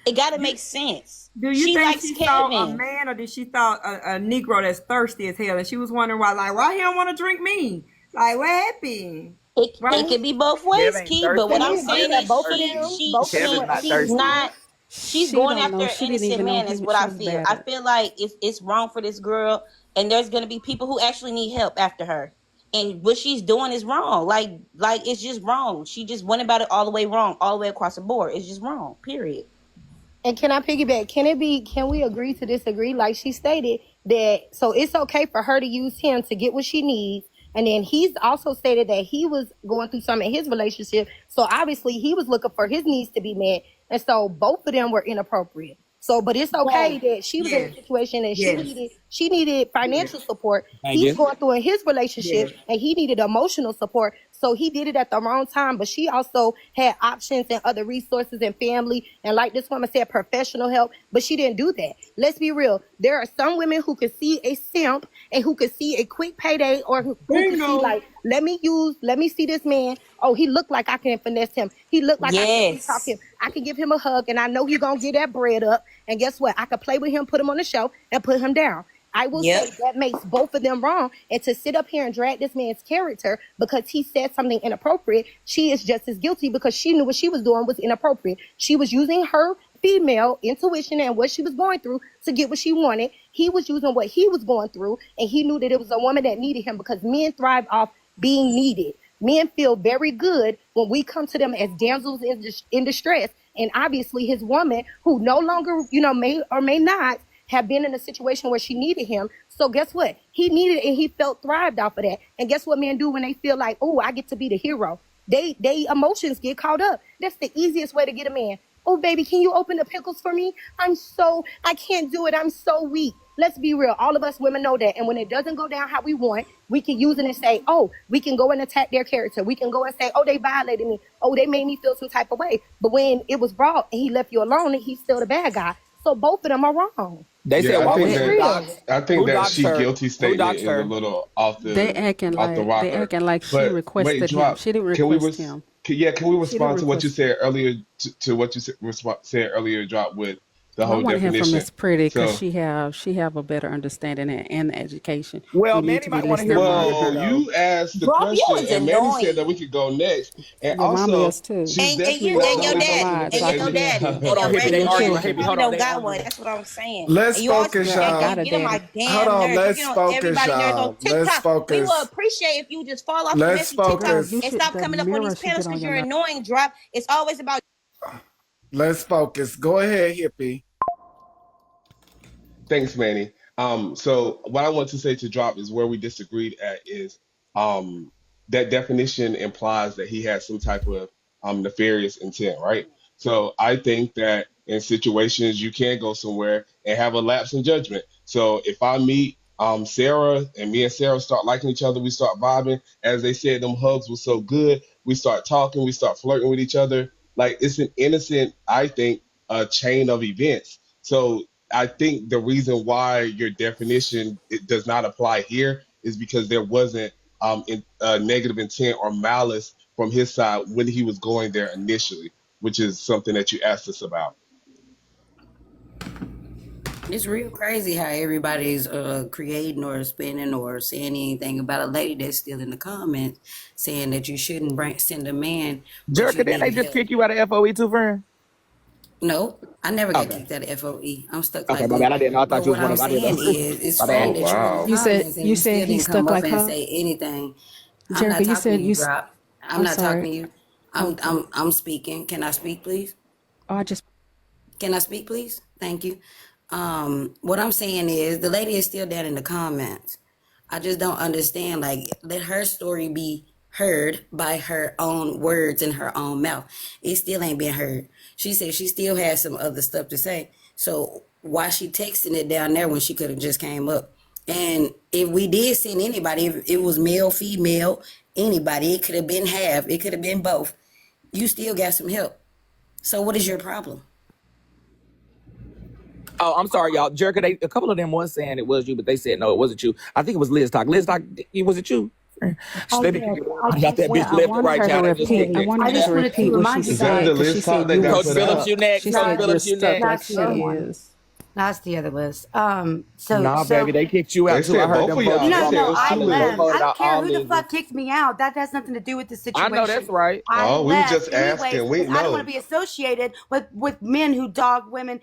It gotta make sense. Do you She think likes she saw a Kevin. man, or did she thought a Negro that's thirsty as hell, and she was wondering why he don't want to drink me? Like, what happened? It Right? could be both ways, Kevin ain't Key. But thirsty. what Can I'm we agree saying that is, both of them, Kevin were not she's thirsty. abusive? not. She's She going don't after know. an She didn't innocent even know man. Is what she I was feel. I battered. feel like it's wrong for this girl, and there's gonna be people who actually need help after her. And what she's doing is wrong. Like it's just wrong. She just went about it all the way wrong, all the way across the board. It's just wrong. Period. And can I piggyback? Can we agree to disagree? Like she stated that, so it's okay for her to use him to get what she needs. And then he's also stated that he was going through something in his relationship. So obviously he was looking for his needs to be met. And so both of them were inappropriate. So, but it's okay Both. that she was in a Yes. situation and she Yes. needed She needed financial support. Thank He's you. going through in his relationship, Yes. and he needed emotional support. So he did it at the wrong time. But she also had options and other resources and family, and like this woman said, professional help. But she didn't do that. Let's be real. There are some women who could see a simp and who could see a quick payday, or who could see like, let me see this man. Oh, he looked like I can finesse him. He looked like I can sweet talk Yes. him. I can give him a hug, and I know he's gonna get that bread up. And guess what? I could play with him, put him on the show, and put him down. I will Yep. say that makes both of them wrong. And to sit up here and drag this man's character because he said something inappropriate, she is just as guilty because she knew what she was doing was inappropriate. She was using her female intuition and what she was going through to get what she wanted. He was using what he was going through, and he knew that it was a woman that needed him because men thrive off being needed. Men feel very good when we come to them as damsels in distress. And obviously his woman, who no longer, may or may not have been in a situation where she needed him. So guess what? He needed it and he felt thrived off of that. And guess what men do when they feel like, oh, I get to be the hero? They emotions get caught up. That's the easiest way to get a man. Oh, baby, can you open the pickles for me? I can't do it. I'm so weak. Let's be real. All of us women know that. And when it doesn't go down how we want, we can use it and say, oh, we can go and attack their character. We can go and say, oh, they violated me. Oh, they made me feel some type of way. But when it was brought and he left you alone, and he's still the bad guy. So both of them are wrong. They Yeah, said, I why think was that she doxxed? I think Who that doxxed she her? guilty Who statement doxxed is a her? little off They the acting rocker. like she But requested wait, him. drop. She didn't Can we request him. can we She didn't respond to what you request. said earlier to what you said earlier, drop with the Well, I whole want to hear from definition? Miss Pretty because So, she have a better understanding and education. Well, We need Manny to be might want to listening hear to from her. her well, though. you asked the Drop, you question, was and Manny said that we annoying. could go next. And Your mama also, is too. she's And definitely you not and the your I'm only not gonna person daddy. lie, who And can your say Dr. no that. Jen. daddy. And Hold your on, Hippie. And They regular your arguing. daddy. children. Hippie, You hold really on. don't They, got one. That's what I'm saying. Let's And you always focus, keep Yeah, I got y'all. a getting on my daddy. Hold damn on, nerves. You let's get on focus, everybody nerves on y'all. Let's TikTok. We will focus. appreciate if you just fall off the Let's messy TikTok Girl, focus. you and should. stop The coming up on mirror these should get panels on because your you're nerves. annoying, Drop. It's always about Let's focus. Go ahead, hippie. Thanks, Manny. So what I want to say to drop is where we disagreed at is um that definition implies that he has some type of nefarious intent, right? So I think that in situations you can go somewhere and have a lapse in judgment. So if I meet Sarah and me and Sarah start liking each other, we start vibing. As they said, them hugs were so good. We start talking, we start flirting with each other. Like it's an innocent, I think, chain of events. So I think the reason why your definition it does not apply here is because there wasn't negative intent or malice from his side when he was going there initially, which is something that you asked us about. It's real crazy how everybody's creating or spinning or saying anything about a lady that's still in the comments saying that you shouldn't send a man, but Jerker, you didn't they needed just help. kick you out of FOE too, friend? No, I never got Okay. kicked out of FOE. I'm stuck Okay, like my bad. glue. I didn't know. I But thought you was what one I'm of them. I didn't saying know. is, it's Oh My funny bad. that you're in the wow. comments and You you said still he's didn't come stuck up like and her. say anything. I'm not Jerica, you talking to said you, you. Drop. I'm I'm not talking sorry. to you. Okay. I'm speaking. Can I speak, please? Oh, I just. Can I speak, please? Thank you. What I'm saying is the lady is still down in the comments. I just don't understand. Like, let her story be heard by her own words in her own mouth. It still ain't been heard. She said she still has some other stuff to say. So why she texting it down there when she could have just came up? And if we did send anybody, if it was male, female, anybody, it could have been half. It could have been both. You still got some help. So what is your problem? Oh, I'm sorry, y'all. Jerker, a couple of them was saying it was you, but they said no, it wasn't you. I think it was Liz Talk. Liz Talk, was it you? Oh, They be yes. I got that bitch I left and wanted right, her to child. They just repeat. kicked I it. wanted I her just to wanted to repeat what she remind you Is that said the guys. because she list talk said that you were got Coach put Phillips, out? you stuck. next. She Coach said you're Phillips, you stuck next. like That's she the other one. is. That's the other list. Nah, baby, they kicked you They out too. I said heard both them of vote y'all. you They No, out. said it no, was I two They left. lists. I voted don't out care all who the Liz's. fuck kicked me out. That has nothing to do with the I know that's situation. right. I Oh, we were left just anyways asking. We because I don't want know. to be associated with men who dog women,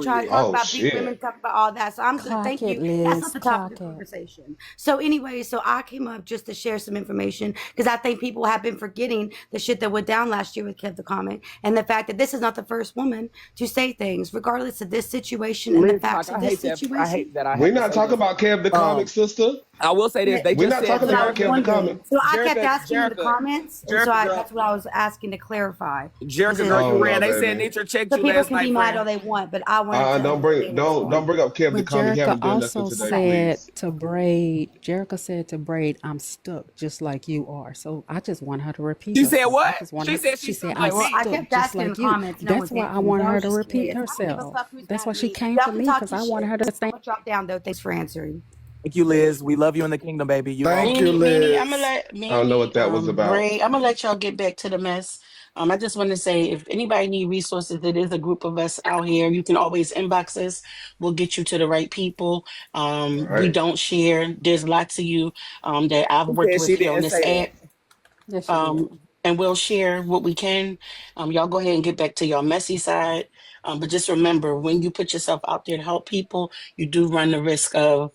try to Period. talk Oh about, beat shit. women, talk about all that. So I'm good. Clock Thank it, you. That's not Liz. the topic of Clock the it. conversation. So anyway, so I came up just to share some information because I think people have been forgetting the shit that went down last year with Kev the Comic and the fact that this is not the first woman to say things, regardless of this situation and the Liz facts Talk, of I this hate that. I situation. hate that I We're have to not say talking this. about Kev the comic Um, sister. I will say this. They We're just not said talking What I about was Kev the wondering. comment. So I kept Jerica, asking you the Jerica, comments, and so Jerica girl, that's what I was asking to clarify. Because Jerica girl, it, Oh you ran. no, They said baby. Nitra checked so you people last can be night, mad all friend. they want, but I wanted to Don't understand what's going don't on. bring up Kev the But comment. He Jerica haven't done nothing also today, Okay. please. said to Braid, Jerica said to Braid, I'm stuck just like you are. So I just want her to repeat She said herself. I what? just want She her, said she she's said, stuck I'm Okay. like Well, I me. stuck kept just asking in the like you. comments, no That's one's why I answering. So wanted I her was to just repeat curious. I don't give a herself. fuck who's That's mad why at she me. came Y'all for can me, talk because your I wanted shit. her to I'm stand. gonna drop down though. Thanks for answering. Thank you, Liz. We love you in the kingdom, baby. You Thank already you, know. Manny, I'm gonna Liz. let I don't know what Manny, that was about. Bray, I'm gonna let y'all get back to the mess. I just want to say, if anybody need resources, it is a group of us out here. You can always inbox us. We'll get you to the right people. All We right. don't share. There's lots of you that I've She worked said with she here on didn't this say app. that. Yes, she did. um, and we'll share what we can. Y'all go ahead and get back to your messy side. But just remember, when you put yourself out there to help people, you do run the risk of,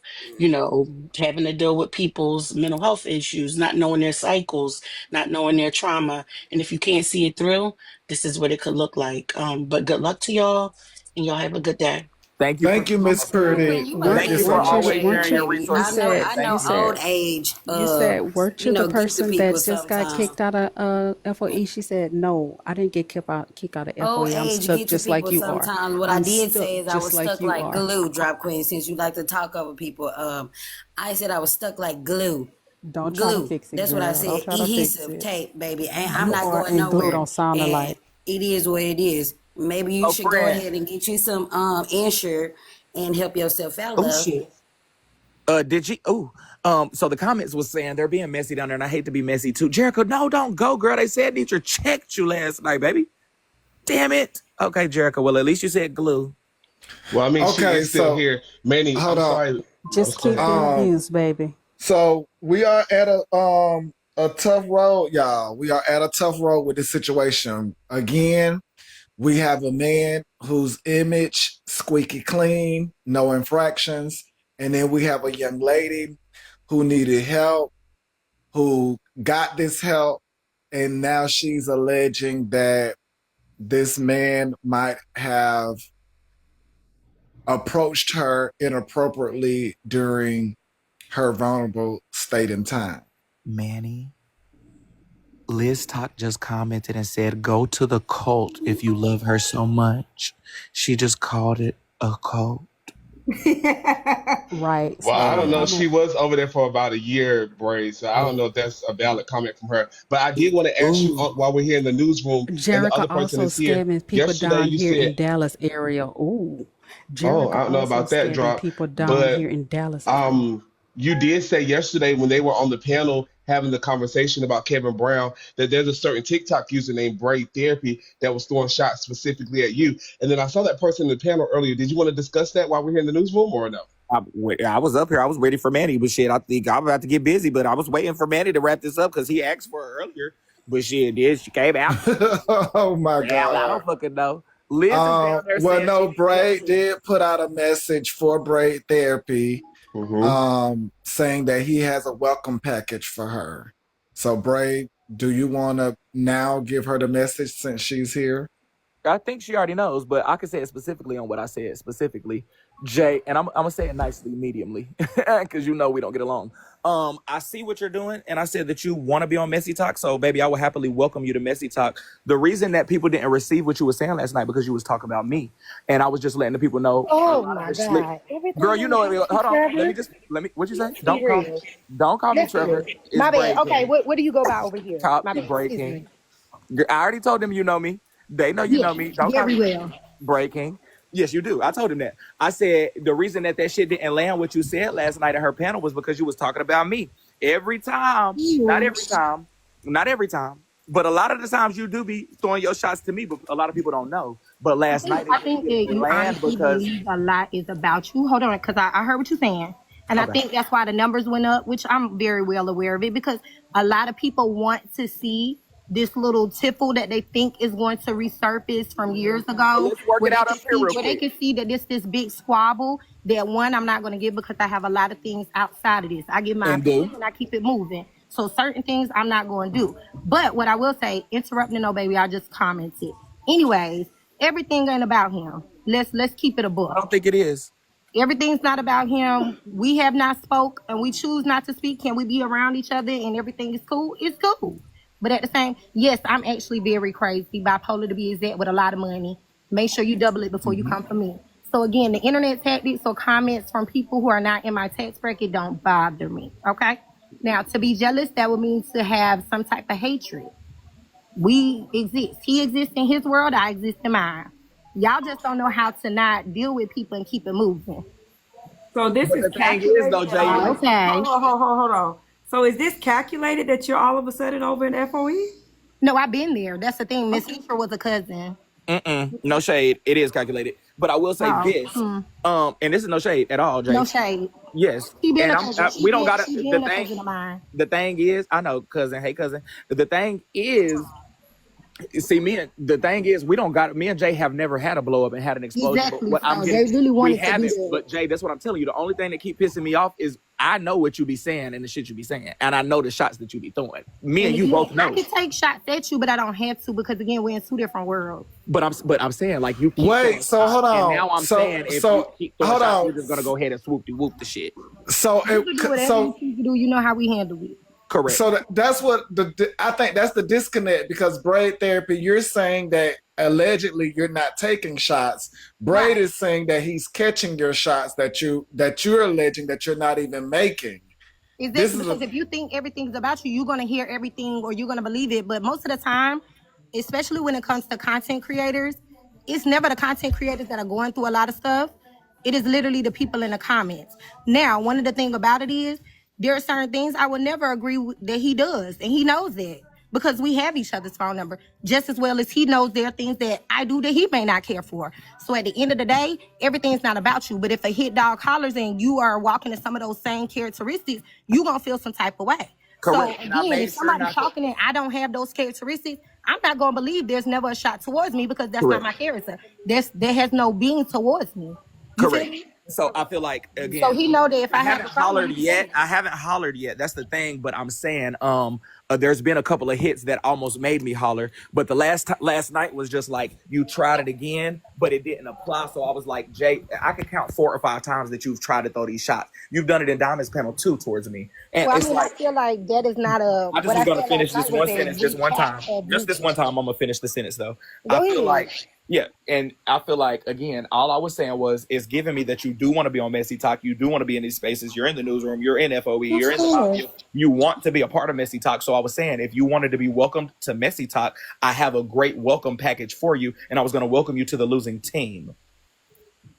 having to deal with people's mental health issues, not knowing their cycles, not knowing their trauma. And if you can't see it through, this is what it could look like. But good luck to y'all, and y'all have a good day. Thank you for Thank you, being on Miss my side. Queen, Purdy. you a Thank Thank you you lady so for of much. always change, sharing your baby. You I resources, know, queen. said, I Thank you know. you for Old said, that. age, you said, weren't you the get to person people that just got sometimes. kicked out of FOE? She said, no, I didn't get kicked out of Old FOE. I'm age stuck get to just like people you are. sometimes. What I I'm did stuck say is I just was like stuck you like are. glue, Drop Queen, since you like to talk over people. I said I was stuck like glue. Don't try to Glue. fix it, That's what I girl. Don't said. try to fix Adhesive it. tape, baby. And I'm You not are, going and glue nowhere. don't sound And alike. it is what it is. Maybe you So, should go friend. ahead and get you some insure and help yourself out, Oh love. shit. Did you? Oh, so the comments was saying they're being messy down there, and I hate to be messy too. Jericho, no, don't go, girl. They said Nitra checked you last night, baby. Damn it. Okay, Jericho. Well, at least you said glue. Well, I mean, she Okay, is still so here. Manny, hold I'm on. sorry. Let's Just go keep ahead. being Um, used, baby. so we are at a tough road, y'all. We are at a tough road with this situation. Again, we have a man whose image squeaky clean, no infractions, and then we have a young lady who needed help, who got this help, and now she's alleging that this man might have approached her inappropriately during her vulnerable state and time. Manny, Liz Talk just commented and said, go to the cult if you love her so much. She just called it a cult. Right. Well, So I Oh don't I'm know. my. She gonna was over there for about a year, Bray. So I don't know if that's a valid comment from her. But I did want to ask you Ooh. while we're here in the newsroom, and the Jerica other person also is here. scamming people Yesterday, down you here said, in Dallas area. Ooh. "Oh, I Jerica don't know also about that scamming drop," people down but here in Dallas area. um, you did say yesterday when they were on the panel having the conversation about Kevin Brown that there's a certain TikTok user named Braid Therapy that was throwing shots specifically at you. And then I saw that person in the panel earlier. Did you want to discuss that while we're here in the newsroom or no? I was up here. I was waiting for Manny, but shit, I think I'm about to get busy. But I was waiting for Manny to wrap this up because he asked for her earlier. But shit, did she came after? Oh my Damn, I God. don't fucking know. Liz is down there Well, saying she no, needs help Braid too. did put out a message for Braid Therapy, Mm-hmm. saying that he has a welcome package for her. So, Braid, do you want to now give her the message since she's here? I think she already knows, but I can say it specifically on what I said specifically. Jay, and I'm gonna say it nicely, mediumly, because you know we don't get along. I see what you're doing, and I said that you want to be on Messy Talk, so baby, I will happily welcome you to Messy Talk. The reason that people didn't receive what you were saying last night because you was talking about me, and I was just letting the people know a Oh lot of my the slick. God. Girl, Everything you on the know house it. be Hold on, Trevor. let me. What you say? Let's be real. Don't call me Let's be Trevor. real. It's My bad. Braid Okay, King. what do you go by over here? Cop My bad. Excuse breaking. me. I already told them you know me. They know you Yeah, know me. Don't call very me well. breaking. Yes, you do. I told him that. I said the reason that shit didn't land what you said last night at her panel was because you was talking about me. Every time, not You. every time, not every time, but a lot of the times you do be throwing your shots to me, but a lot of people don't know. But last night it I just think that didn't you land honestly because believe a lot is about you. Hold on, because I heard what you're saying. And I okay. think that's why the numbers went up, which I'm very well aware of it, because a lot of people want to see this little tipple that they think is going to resurface from years Well, ago, let's work where it they out can up here see real where they quick. can see that this big squabble that one I'm not going to give because I have a lot of things outside of this. I give my And do. opinion and I keep it moving. So certain things I'm not going to do. But what I will say, interrupting, no baby, I just commented. Anyways, everything ain't about him. Let's keep it a I book. don't think it is. Everything's not about him. We have not spoke and we choose not to speak. Can we be around each other and everything is cool? It's cool. But at the same, yes, I'm actually very crazy, bipolar to be exact, with a lot of money. Make sure you double it before you come for me. So again, the internet tactics or comments from people who are not in my tax bracket don't bother me. Okay. Now, to be jealous, that would mean to have some type of hatred. We exist. He exists in his world. I exist in mine. Y'all just don't know how to not deal with people and keep it moving. So this But is the thing is, calculated. though, Jay, Okay. Hold on. So is this calculated that you're all of a sudden over in FOE? No, I've been there. That's the thing. Miss Easter was a cousin. no shade. It is calculated, but I will say Oh, this. And this is no shade at all, Jay. no shade. Yes, She been and a cousin. we don't got She to. been a cousin of mine. The thing is, I know, cousin. Hey, cousin. The thing is, see, the thing is, we don't got. Me and Jay have never had a blow up and had an explosion. Exactly. But what I'm So getting, they really we wanted to do haven't. that. But Jay, that's what I'm telling you. The only thing that keep pissing me off is I know what you be saying and the shit you be saying, and I know the shots that you be throwing. Me and you both know. I can take shots at you, but I don't have to because again, we're in two different worlds. But I'm saying, like, you keep Wait, so hold on. and now I'm saying if you keep throwing hold shots, on. we're just gonna go ahead and swoop the shit. So You can do whatever you do. You know how we handle it. Correct. So that's what I think that's the disconnect, because Braid Therapy, you're saying that allegedly you're not taking shots. Braid is saying that he's catching your shots that you're alleging that you're not even making. Exactly, because if you think everything's about you, you're gonna hear everything or you're gonna believe it. But most of the time, especially when it comes to content creators, it's never the content creators that are going through a lot of stuff. It is literally the people in the comments. Now, one of the things about it is there are certain things I would never agree with that he does, and he knows that because we have each other's phone number just as well as he knows there are things that I do that he may not care for. So at the end of the day, everything's not about you. But if a hit dog hollers and you are walking in some of those same characteristics, you're gonna feel some type of way. Correct. So again, if somebody's talking and I don't have those characteristics, I'm not gonna believe there's never a shot towards me because that's not my character. There has no being towards me. You feel me? So I feel like, again, so he know that if I haven't hollered yet. I haven't hollered yet. That's the thing. But I'm saying, there's been a couple of hits that almost made me holler. But the last night was just like you tried it again, but it didn't apply. So I was like, Jay, I can count 4 or 5 times that you've tried to throw these shots. You've done it in Diamond's panel too towards me, and well, it's I feel like that is not a. I just was gonna finish this one sentence just one time. Just this one time, I'm gonna finish the sentence though. I feel like. Yeah, and I feel like, again, all I was saying was it's giving me that you do want to be on Messy Talk, you do want to be in these spaces, you're in the newsroom, you're in FOE, you're in the Mafia, you want to be a part of Messy Talk. So I was saying, if you wanted to be welcomed to Messy Talk, I have a great welcome package for you, and I was going to welcome you to the losing team.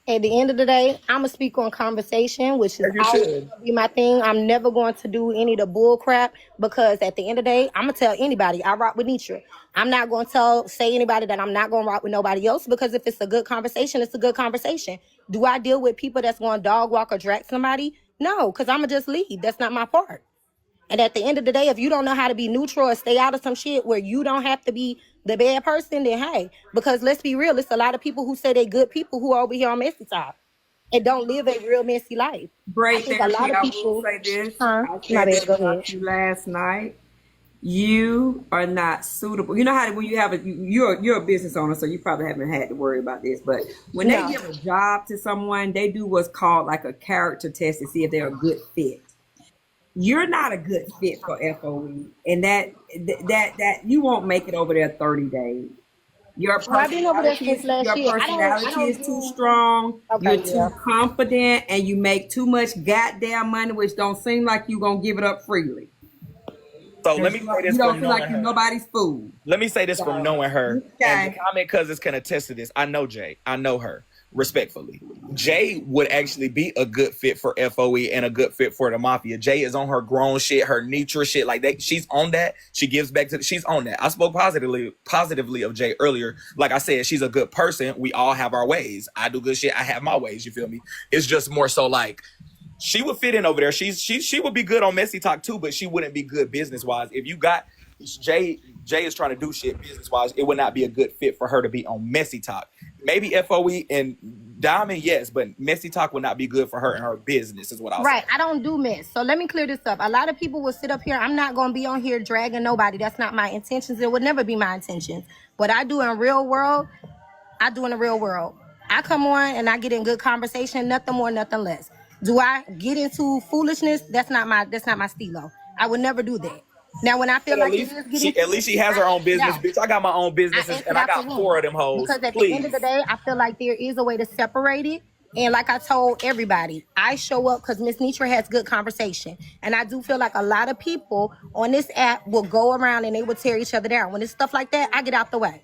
At the end of the day, I'm gonna speak on conversation, which is always gonna be my thing. I'm never going to do any of the bull crap because at the end of the day, I'm gonna tell anybody I rock with Nitra. I'm not going to say anybody that I'm not going to rock with nobody else because if it's a good conversation, it's a good conversation. Do I deal with people that's going to dog walk or drag somebody? No, because I'm gonna just leave. That's not my part. And at the end of the day, if you don't know how to be neutral or stay out of some shit where you don't have to be the bad person, then hey, because let's be real, it's a lot of people who say they're good people who are over here on Messy Talk and don't live a real messy life. Great therapy. A lot of people will say this. I said this about you last night. You are not suitable. You know how when you have you're a business owner, so you probably haven't had to worry about this. But when they give a job to someone, they do what's called like a character test to see if they're a good fit. You're not a good fit for FOE, and that you won't make it over there 30 days. Your personality is too strong. You're too confident, and you make too much goddamn money, which don't seem like you're gonna give it up freely. So let me say this. You don't feel like you're nobody's fool. Let me say this from knowing her. And the comment cousins can attest to this. I know Jay. I know her. Respectfully, Jay would actually be a good fit for FOE and a good fit for the Mafia. Jay is on her grown shit, her Nitra shit, like that. She's on that. She gives back to. She's on that. I spoke positively of Jay earlier. Like I said, she's a good person. We all have our ways. I do good shit. I have my ways. You feel me? It's just more so like she would fit in over there. She would be good on Messy Talk too, but she wouldn't be good business wise. If you got Jay is trying to do shit business wise, it would not be a good fit for her to be on Messy Talk. Maybe FOE and Diamond, yes, but Messy Talk would not be good for her and her business, is what I'll say. Right, I don't do mess. So let me clear this up. A lot of people will sit up here. I'm not going to be on here dragging nobody. That's not my intentions. It would never be my intentions. What I do in real world, I do in the real world. I come on and I get in good conversation, nothing more, nothing less. Do I get into foolishness? That's not my stilo. I would never do that. Now, when I feel But like it is getting at too least she much, has her I own exit business, out. bitch. I got my own I businesses exit and I out the got 4 room of them hoes. because at the end of the Please. day, I feel like there is a way to separate it. And like I told everybody, I show up because Miss Nitra has good conversation. And I do feel like a lot of people on this app will go around and they will tear each other down. When it's stuff like that, I get out the way.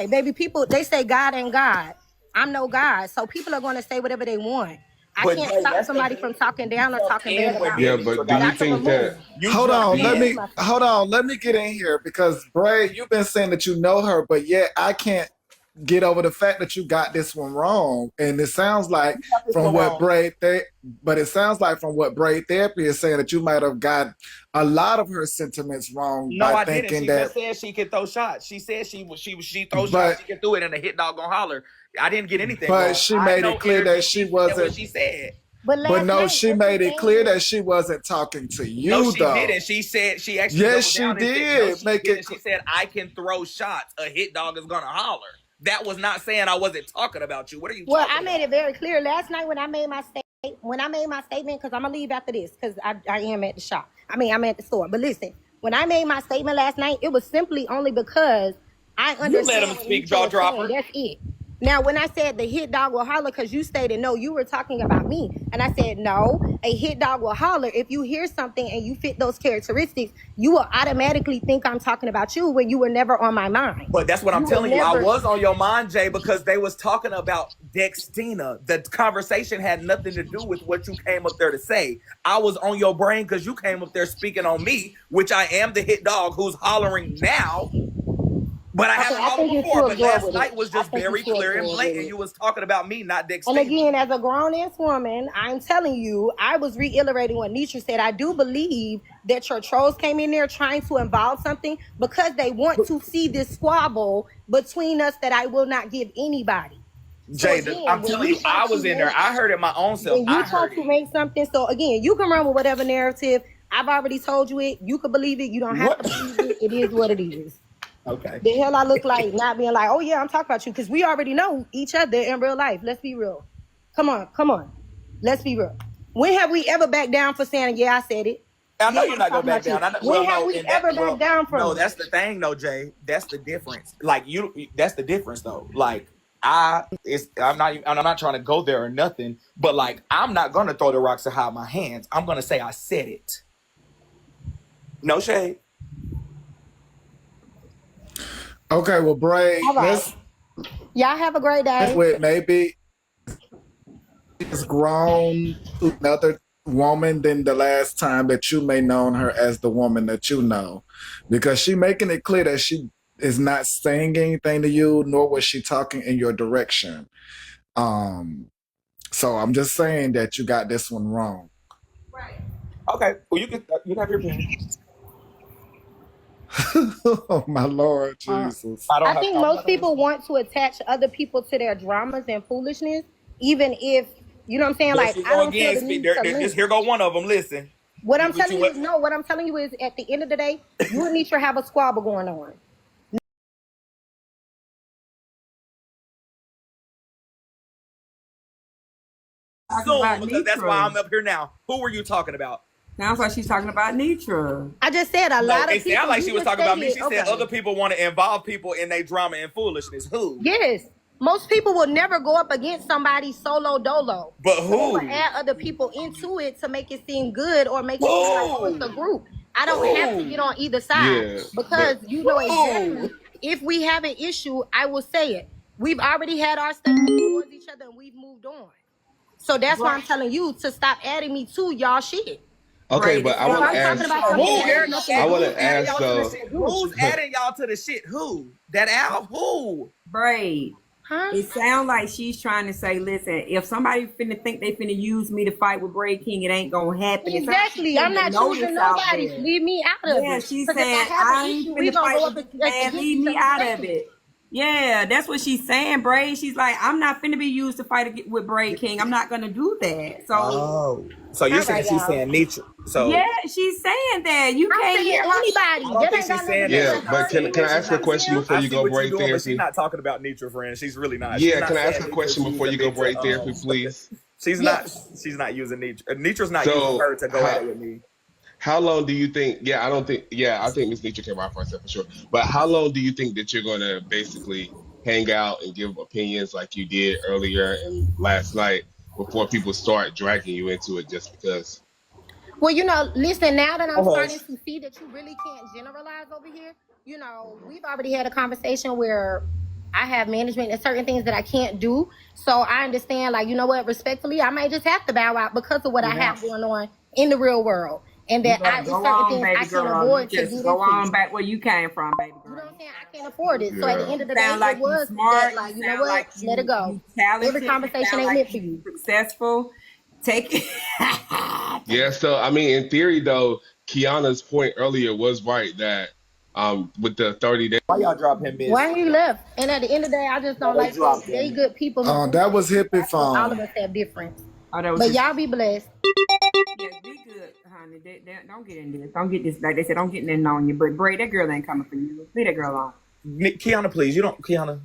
Baby, people, they say God ain't God. I'm no God. So people are going to say whatever they want. I But can't Jay, stop that's the somebody thing. from talking You down or jumped talking bad in when about me Yeah, and me. Nitra but do got But you I can think into it. that? remove. You Hold jumped on, I'm going to in. remove myself. let me get in here because Bray, you've been saying that you know her, but yet I can't get over the fact that you got this one wrong. And it sounds like You got this from one what wrong. but it sounds like from what Braid Therapy is saying that you might have got a lot of her sentiments wrong No, by I didn't. thinking She that. just said she could throw shots. She said she throw shots. But She can do it, and a hit dog gonna holler. I didn't get anything but wrong. she I made know it clear that energy. she She said what wasn't. she said. But But last no, night, she that's the made it clear thing. that she wasn't talking to No, you she though. didn't. She said she actually Yes, doubled she down and said no, did. she Make it. didn't. She said I can throw shots. A hit dog is gonna holler. That was not saying I wasn't talking about you. What are you Well, talking I about? made it very clear last night when I made my statement, because I'm gonna leave after this, because I am at the shop. I'm at the store. But listen, when I made my statement last night, it was simply only because I You let him understand what speak, Nitra jaw was saying. dropper. That's it. Now, when I said the hit dog will holler, because you stated no, you were talking about me, and I said no, a hit dog will holler if you hear something and you fit those characteristics. You will automatically think I'm talking about you when you were never on my mind. But that's what I'm You were telling you. I never. was on your mind, Jay, because they was talking about Dextina. The conversation had nothing to do with what you came up there to say. I was on your brain because you came up there speaking on me, which I am the hit dog who's hollering now. But I Okay, haven't I hollered think you before. should But absorb last with it. night was I just think you very should clear and absorb with blatant. it. You was talking about me, not And Dextina. again, as a grown ass woman, I'm telling you, I was reiterating what Nisha said. I do believe that your trolls came in there trying to involve something because they want to see this squabble between us that I will not give anybody. So Jay, again, I'm when telling you you, try I to was in there. make I heard it my own self. when you I try heard to it. make something, so again, you can run with whatever narrative. I've already told you it. You can believe it. You don't have What? to believe it. It is what it is. Okay. The hell I look like not being like, oh yeah, I'm talking about you, because we already know each other in real life. Let's be real. Come on. Let's be real. When have we ever backed down for saying, yeah, I said it? I know Yeah, you're I'm not gonna talking back about you. down. I know, When well, have no, we in that, ever backed well, down from no, it? that's the thing, though, Jay. That's the difference. Like that's the difference, though. Like I'm not trying to go there or nothing, but like I'm not gonna throw the rocks and hide my hands. I'm gonna say I said it. No shade. Okay, well, Bray, All right. Y'all have a great let's day. with maybe she's grown to another woman than the last time that you may known her as the woman that you know, because she making it clear that she is not saying anything to you, nor was she talking in your direction. Um, so I'm just saying that you got this one wrong. Okay. Well, you can have your opinion. Oh my Lord Jesus. I don't I have. think I'm most not gonna people listen. want to attach other people to their dramas and foolishness, even if, you know what I'm saying? There Like, she I go don't feel again. the Speak. need to This link. here go one of them. Listen. What I'm What telling you you what? is, no, what I'm telling you is at the end of the day, you and Nisha have a squabble going on. Talking Soon, about because that's why I'm Nitra. up here now. Who were you talking about? Sounds like she's talking about Nitra. I just said a No, lot of it sounded people, like you she was just talking about me. stated, She said other okay. people want to involve people in their drama and foolishness. Who? Yes, most people will never go up against somebody solo dolo. But So they will who? add other people into it to make it seem good or make it seem like, oh, it's a Who? group. I don't have to get Who? on either side Yeah, because but you know exactly Who? if we have an issue, I will say it. We've already had our statements towards each other and we've moved on. So that's why I'm telling you to stop adding me to y'all shit. okay, Right. but It I If want sounds to I'm like talking ask. about Nitra something Who? that has here. nothing to I do want Who's with to me, adding it ask y'all has to the though. nothing shit? to do with Who's you. adding y'all to the shit? Who? That Al? Who? Braid. Huh? It sounds like she's trying to say, listen, if somebody finna think they finna use me to fight with Braid King, it ain't gonna happen. It sounds like she's Exactly. I'm putting a not choosing notice out nobody. there. Leave me out of Yeah, it. she's Because if I saying, have an I ain't issue, we finna gonna fight go with up this man. against Leave each me other out of directly. it. Yeah, that's what she's saying, Braid. She's like, I'm not finna be used to fight with Braid King. I'm not gonna do that. So, so you're All saying right, she's y'all. saying Nietzsche. yeah, So she's saying that. You I'm can't saying hear her. I anybody. don't That think ain't she's got nothing to saying do that. Yeah, with She's not but her. saying can I that. She's ask a not. question before I you see go what you're braid doing, but she's therapy? not talking about Nietzsche, friend. She's really not. She's Yeah, not can I ask saying a Nietzsche's question before you using go me braid to. therapy, please? She's not. Yes. She's not using Nietzsche. Nietzsche's not using So her to go at it with me. how long do you think? Yeah, I don't think. Yeah, I think Miss Nietzsche came out for herself for sure. But how long do you think that you're gonna basically hang out and give opinions like you did earlier and last night before people start dragging you into it just because? Well, listen, now that I'm starting Hush. to see that you really can't generalize over here, we've already had a conversation where I have management and certain things that I can't do. So I understand, like, you know what, respectfully, I might just have to bow out because of what I Yeah. have going on in the real world. And You that better it's go certain on, things I baby can't girl. You avoid to just get go into. on back where you came from, baby You know girl. what I'm saying? I can't afford it. So at the Yeah. end of the day, Sound it like you was that, smart. You like, you know sound what, like let it go. you Every talented. You conversation sound ain't like meant for you you. successful. Take it. Yeah. So I mean, in theory, though, Kiana's point earlier was right that with the 30 days. Why y'all drop him mid Why he sentence? left? And at the end of the day, I just No, don't they like that. dropped They him. good people who do That things was hippie but all of phone. us have difference. Oh, that was But his. y'all be blessed. Yeah, be good, honey. Don't get in this. Don't get this. Like they said, don't get in on you. But Bray, that girl ain't coming for you. Leave that girl alone. Kiana, please. You don't. Kiana.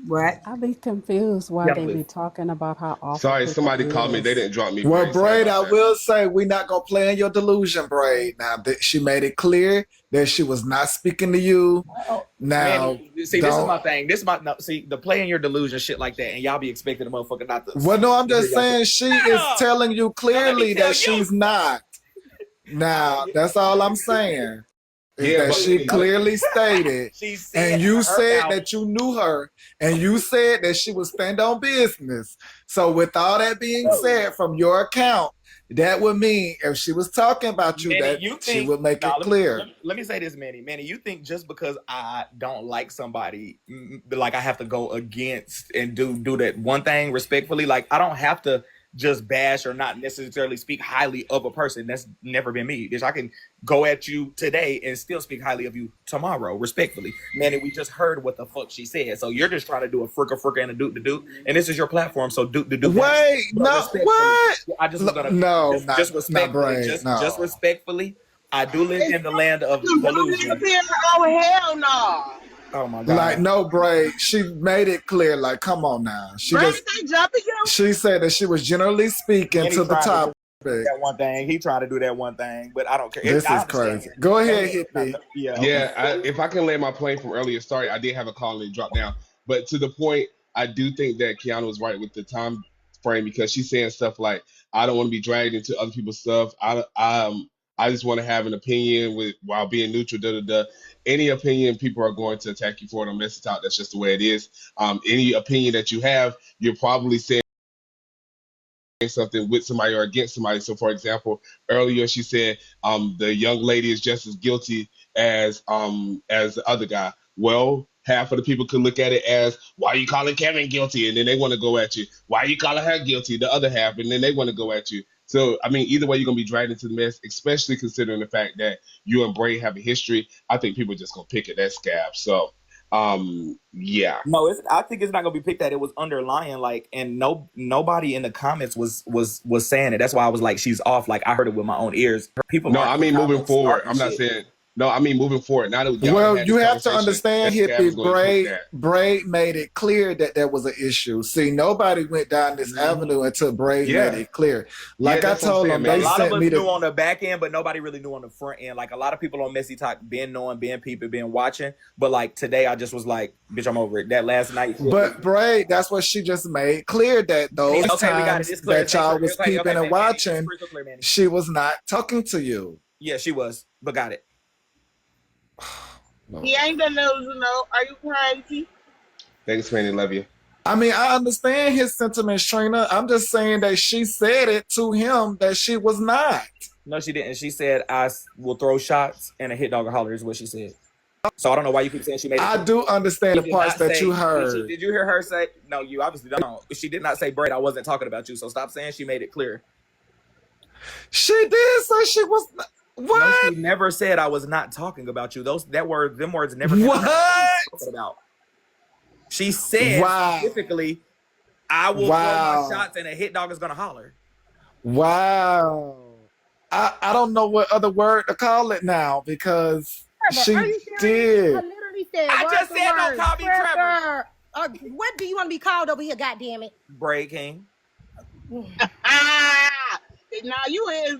What? I be confused why Kiana, they please. be talking about how awful Sorry, people somebody called me. They is. didn't drop me, Well, Bray. Sorry Braid, about I that. will say we're not gonna play in your delusion, Braid. Now that she made it clear that she was not speaking to you. Oh, Now, Manny, see, this is don't. my thing. This is my no, see the play in your delusion shit like that, and y'all be expecting a motherfucker not to Well, no, I'm hear just y'all. saying she is telling you Now let me clearly tell that you. she's not. Now, that's all I'm saying. Is Yeah, that but she clearly stated, She said and in you her said mouth. that you knew her, and you said that she would stand on business. So, with all that being said, from your account, that would mean if she was talking about you, Manny, that you she think? would make No, it clear. let me say this, Manny. Manny, you think just because I don't like somebody, like I have to go against and do that one thing respectfully? Like I don't have to just bash or not necessarily speak highly of a person. That's never been me. Bitch, I can go at you today and still speak highly of you tomorrow, respectfully. Manny, we just heard what the fuck she said. So you're just trying to do a fricka and a doot, and this is your platform. So doot that. Wait, But no, respectfully, what? I just was gonna No, just not respectfully, Braid. just No. respectfully. I do live in the land of delusion. Oh hell no! Oh my Like, god. no, Braid. She made it clear. Like, come on now. Brandon, they jumping you. She said that she was generally speaking Manny to the tried to do topic. that one thing. He tried to do that one thing, but I don't care. This I is understand. crazy. Go Go ahead, ahead. No, hippie. yeah, okay. yeah, if I can land my plane from earlier, sorry, I did have a call and it dropped down. But to the point, I do think that Keanu was right with the time frame because she's saying stuff like, "I don't want to be dragged into other people's stuff. I just want to have an opinion with while being neutral." Da da da. Any opinion, people are going to attack you for it on mess it out. That's just the way it is. Any opinion that you have, you're probably saying something with somebody or against somebody. So, for example, earlier she said the young lady is just as guilty as the other guy. Well, half of the people could look at it as, why are you calling Kevin guilty? And then they want to go at you. Why are you calling her guilty? The other half, and then they want to go at you. So, I mean, either way, you're gonna be dragged into the mess, especially considering the fact that you and Bray have a history. I think people are just gonna pick at that scab. So, yeah. No, I think it's not gonna be picked at. It was underlying, like, and nobody in the comments was saying it. That's why I was like, she's off. Like I heard it with my own ears. People No, aren't I in the mean moving comments forward. starting I'm not shit. saying no. I mean moving forward. Now that y'all done Well, had you this have to conversation, understand, that scab is hippie. going to pick that. Braid made it clear that there was an issue. See, nobody went down this avenue until Braid made Yeah, it clear. yeah, Like I that's what I'm told saying, them, they A Manny. lot of sent us me knew the. on the back end, but nobody really knew on the front end. Like a lot of people on Messy Talk been knowing, been people, been watching. But like today, I just was like, bitch, I'm over it. That last night shit. But Braid, that's what she just made clear that those Okay, we got it. times It's clear. that y'all was Okay, peeping and Manny, it's watching, crystal clear, Manny. she was not talking to you. Yeah, she was, but got it. He ain't delusional. Are you crazy? Thanks, Manny. Love you. I mean, I understand his sentiments, Trina. I'm just saying that she said it to him that she was not. No, she didn't. She said, "I will throw shots and a hit dog or holler." Is what she said. So I don't know why you keep saying she made it. I do understand She the did parts not that say. you heard. Did you hear her say? No, you obviously don't. She did not say, "Braid, I wasn't talking about you." So stop saying she made it clear. She did say she was. What? No, she never said I was not talking about you. Them words never. What? Talking about. She said Wow. specifically, I will throw my shots and a hit dog is gonna holler. Wow. I don't know what other word to call it now because Trevor, are she you serious? did. I literally said I word just for said word. don't call me Trevor. What do you want to be called over here, goddammit? Breaking. Now you is